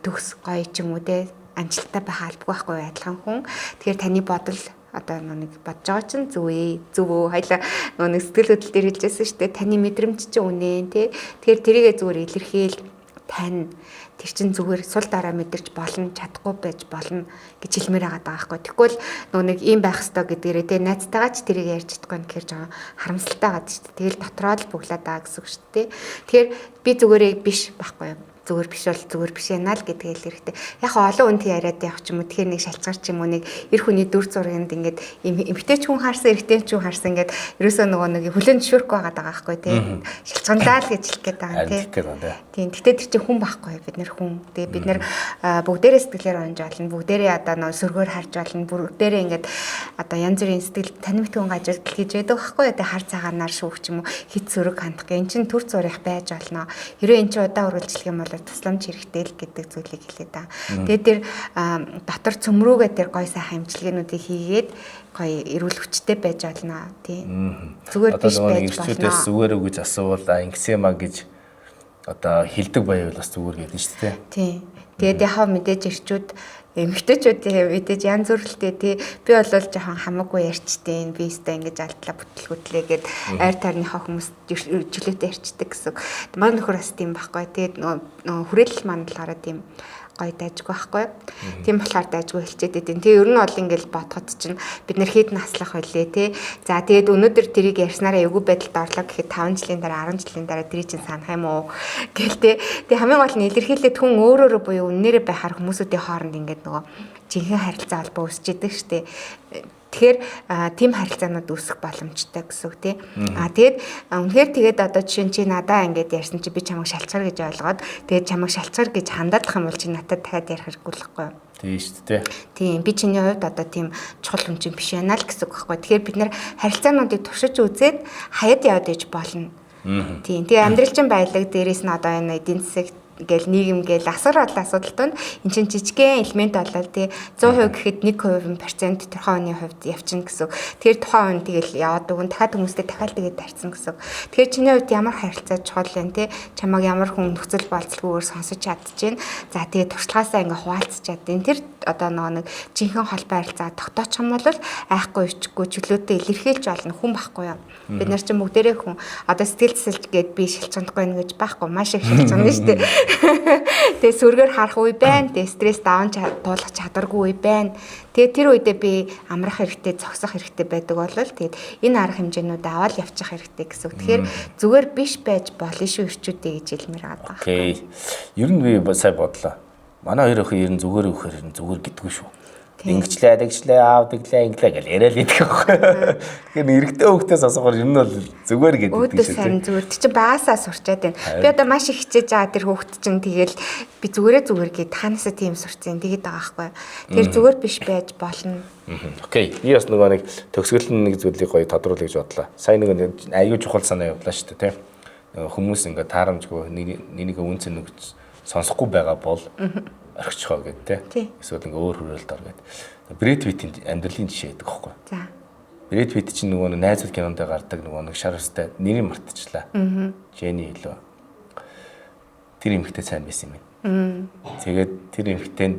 төгс гоё ч юм уу те амжилттай байх албагүй байхгүй адилхан хүн. Тэгэхээр таны бодол одоо нэг бодож байгаа чинь зөв үү хоёлаа нэг сэтгэл хөдлөл дээр хэлжсэн шүү дээ. Таны мэдрэмж чинь үнэн тий. Тэгэхээр тэрийгээ зүгээр илэрхийл хань тэр чин зүгээр сул дараа мэдэрч болно, чадахгүй байж болно гэж хэлмээр байгаа байхгүй. Тэгвэл нөгөө нэг ийм байх ёстой гэдгээрээ тэ найзтайгаа ч тэрийг ярьж чадахгүй гэхээр жоохон харамсалтай гадаг шүү дээ. Тэгэл дотроо л бүглээд байгаа гэсэн үг шүү дээ. Тэгэхээр би зүгээрээ биш байхгүй юу? Зүгээр биш бол зүгээр биш яана л гэдгээ л хэрэгтэй. Яг олон хүнтэй яриад явах ч юм уу тэгэхээр нэг шалцгаар ч юм уу нэг эр хүний дүр зургийг ингээд эмгтэй ч хүн харсан эрэгтэй ч хүн харсан ингээд ерөөсөө нөгөө нэг хүлэн зөвшөөрөхгүй байгаа байхгүй тий. Шалцгандаа л гэж хэлэх гээд байгаа тий. Тийм. Гэтэ тэр чинь хүн байхгүй бид нэр хүн. Тэгээ бид нэр бүгдээрээ сэтгэлээр онж олно. Бүгдээрээ одоо нөгөө сөргөөр харж олно. Бүгдээрээ ингээд одоо янз бүрийн сэтгэл танимтгын гажууд гэж байдаг байхгүй. Тэгээ хар цагаанаар шүүх ч юм уу хит сөрөг хандах гэ. Эн чинь төр зурих байж олно. Хэрвээ эн чинь удаа үргэлжлэх юм бол тусламж хэрэгтэй л гэдэг зүйлийг хэлээ да. Тэгээд тэр дотор цөмрүүгээ тэр гой сайхан имчилгээнүүдийг хийгээд гоё эрүүл хүчтэй байж олно тий. Зүгээр биш байж болно. Ирчүүдээс зүгээр үү гэж асуувал инксема гэж одоо хилдэг байвал бас зүгээр гэдэг нь шүү дээ. Тий. Тэгээд яхаа мэдээж ирчүүд эмэгтэйчүүд мэдээж янз бүрэлтэй тий. Би бол жоохон хамаагүй ярьчтэй би өстой ингэж алдлаа бүтлгүүтлээгээд айр таарныхаа хүмүүс жилүүтэй ярьчдаг гэсэн. Манай нөхөр бас тийм байхгүй. Тэгээд нөгөө хүрээлэл маань болохоор тийм гоё дайжгүй байхгүй. Тийм болохоор дайжгүй хэлчихэд байдیں۔ Тэгээ ер нь бол ингээл бодоход чинь бид нэр хэд наслах байлээ тий. За тэгээд өнөөдөр тэрийг ярьснараа эвгүй байдалд орлоо гэхэд 5 жилийн дараа 10 жилийн дараа тэрийг чинь санах юм уу гээл тий. Тэгээ хамгийн гол нь илэрхийлээд хүн өөрөөрөө буюу үннээрээ байхаар хүмүүсүүдийн хооронд ингээд нөгөө жинхэнэ харилцаа холбоо үүсч идэг штэ. Тэгэхээр тийм харилцаанууд үүсэх боломжтой гэсэн үг тий. Тэгээд үнэхээр тэгээд одоо жишээ нь чи надаа ингээд ярьсан чи би чамайг шалцгаар гэж ойлгоод тэгээд чамайг шалцгаар гэж хандаадах юм бол чи надад дахиад ярих хэрэггүй л байхгүй юу? Тийм шүү дээ. Тийм би чиний хувьд одоо тийм чухал хүн чинь биш байна л гэсэн үг байхгүй. Тэгэхээр бид нэр харилцаануудыг туршиж үзээд хаяад яваад иж болно. Тийм. Тэгээ амьдралчин баялаг дээрээс нь одоо энэ эдийн засаг гэл нийгэм гэл асар олон асуудалтай эн чинь жижигхэн элемент болол тий 100% гэхэд 1% тухайн хүний хувьд явчихна гэсэн. Тэгэхээр тухайн хүн тэгэл яваад өгөн дахиад хүмүүстэй дахиад тэгээд тарьсан гэсэн. Тэгэхээр чиний хувьд ямар харилцаа чухал вэ тий чамайг ямар хүн нөхцөл болцлогоор сонсож чадчихээн. За тэгээд туршлагаасаа ингээ хуваалцаж чаддیں۔ Тэр одоо нэг жинхэнэ холбоо харилцаа тогтоочих юм бол айхгүй ичгүй чөлөөтэй илэрхийлж болно хүн байхгүй юу. Бид нар чинь бүгдээрээ хүн одоо сэтгэл зүйч гээд би шилжчихгүй нэ гэж байхгүй маш их шилжчихна шүү дээ. Тэгээ сүргээр харах үе байна. Тэгээ стресс даун туулах чадваргүй үе байна. Тэгээ тэр үедээ би амрах хэрэгтэй, зогсох хэрэгтэй байдаг бол тэгээд энэ арга хэмжээнүүд аваад явчих хэрэгтэй гэсэн. Тэгэхээр зүгээр биш байж болно шүү ирчүүдээ гэж хэлмээр байгаа. Окей. Ер нь би сая бодлоо. Манай хоёр охин ер нь зүгээр өгөхөр ер нь зүгээр гэдэггүй шүү. Ингэчлээ, адагчлээ, аавдаглаа, инглээ гэж яриад идэх байхгүй. Тэгэхээр эрэгтэй хөвгтөөс асуухаар ер нь бол зүгээр гэдэг шүү дээ. Өөдөө сайн зүгээр. Тэг чи багасаа сурчаад байна. Би одоо маш их хичээж байгаа тэр хөвгт чинь тэгэл би зүгээр гээд таанасаа тийм сурцсан тэгээд байгаа байхгүй. Тэр зүгээр биш байж болно. Окей. Би бас нөгөө нэг төгсгөл нэг зүйлийг гоё тодруулах гэж бодлоо. Сайн нэг аюу чухал санаа явуулаа шүү дээ, тийм. Хүмүүс ингээ таарамжгүй нэг үнцэн нэг сонсохгүй байгаа бол орхичихоо гэдэг тийм. Эсвэл ингээ өөр хөрөөлт ор гэдэг. Брэд Питтийн амьдралын жишээ гэдэг байхгүй. За. Брэд Питт чинь нөгөө найзууд кинонд гардаг нөгөө нэг шар устай нэрийг мартчихлаа. Жени хэлөө. Тэр эмэгтэй сайн байсан юм. Тэгээд тэр эмэгтэй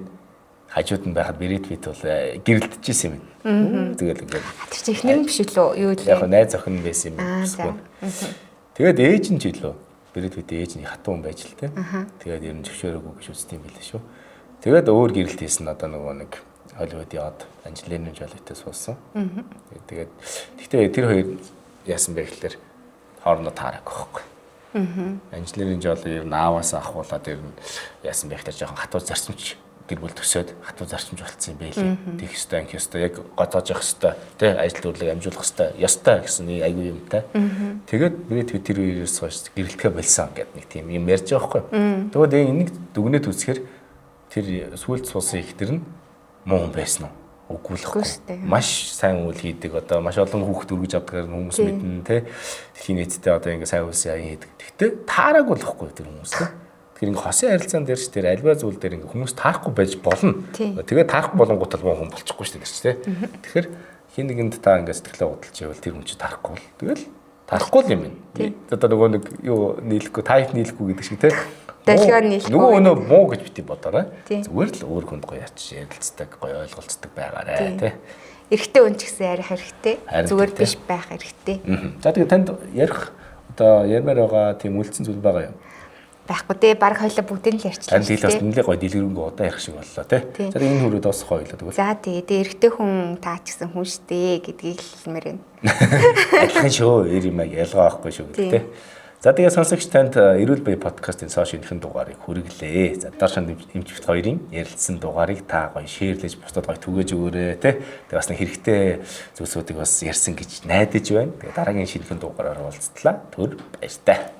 хажууд нь байхад Брэд Питт бол гэрэлдэжсэн юм. Тэгэл ингээ. Тэр чинь эхнэр нь биш үү? Юу вэ? Яг найз охин байсан юм. Тэгээд ээж нь ч хэлөө. Брэд Питт ээж нь хатан хүн байж л тийм. Тэгээд ер нь зөвшөөрөөгүй гэж үздэг юм билээ шүү. Тэгээд өөр гэрэлт хийсэн одоо нөгөө нэг Холливуудын од Анжелина Жолитэй суусан. Тэгээд гэхдээ тэр хоёр яасан бэ гэхээр хоорондоо таараагүй байхгүй. Анжелина Жоли ер нь ааваас ахуулаад ер нь яасан бэ гэхээр жоохон хатуу зарчимч гэр бүл төсөөд хатуу зарчимч болцсон юм байлээ. Тэгэх ёстой, анх ёстой, яг гоцоож явах ёстой, тэ ажил төрлөг амжуулах ёстой гэсэн нэг айгүй юмтай. Тэгээд Брэд Питт тэр үеэс хойш гэрэлтгээ болсон гэдэг нэг тийм юм ярьж байгаа байхгүй. Тэгвэл энийг дүгнэж үзэхээр тэр сүлд суусан ихтер нь муу хүн байсан уу? Үгүй л хэвгүй. Маш сайн үйл хийдэг одоо маш олон хүүхд өргөж авдаг хүмүүс мэднэ те. Дэлхийн нийтэд одоо ингээ сайн үйлс яа хийдэг. Гэхдээ таараагүй л хэвгүй тэр хүмүүс те. Тэгэхээр ингээ хосын харилцаан дээр ч тэр альва зүйл дээр ингээ хүмүүс таахгүй байж болно. Тэгээд таахгүй болонгууд л муу хүн болчихгүй шүү дээ те. Тэгэхээр хин нэгэнд та ингээ сэтгэлээ худалж байвал тэр хүн чи таахгүй л. Тэгэл таахгүй л юм байна. Одоо нөгөө нэг юу нийлэхгүй тайп нийлэхгүй гэдэг шиг те. Дэлгүүр нийлэхгүй. Нөгөө өнөө муу гэж бити бодоорой. Зүгээр л өөр хүнд гоё яач ярилцдаг, гоё ойлголцдог байгаарэ тий. Эрэгтэй хүн ч гэсэн ярих хэрэгтэй. Зүгээр биш байх хэрэгтэй. За тэгээ танд ярих одоо ярмаар байгаа тийм үлдсэн зүйл байгаа юм. байхгүй дээ. Баг хоёлоо бүгдийг л ярьчлаа. Тань тэгэл бас нэлээд гоё дэлгэрэнгүй удаа ярих шиг боллоо тий. За энэ хүрээд бас хоёлоо тэгвэл. За тэгээд эрэгтэй хүн таа ч гэсэн хүн штэ гэдгийг хэлмээр байна. Адилхан шүү. Эр юм ялгаа байхгүй шүү тий. За тэгээ сонсогч танд Эрүүл Бай подкастын цааш энэхэн дугаарыг хүргэлээ. За Даршан эмчигт хоёрын ярилцсан дугаарыг та гоё шеэрлэж бусдад гоё түгээж өгөөрэй тий. Тэгээ бас нэг хэрэгтэй зүйлсүүдийг бас ярьсан гэж найдаж байна. Тэгээ дараагийн шинэхэн дугаараар уулзтлаа. Түр баяртай.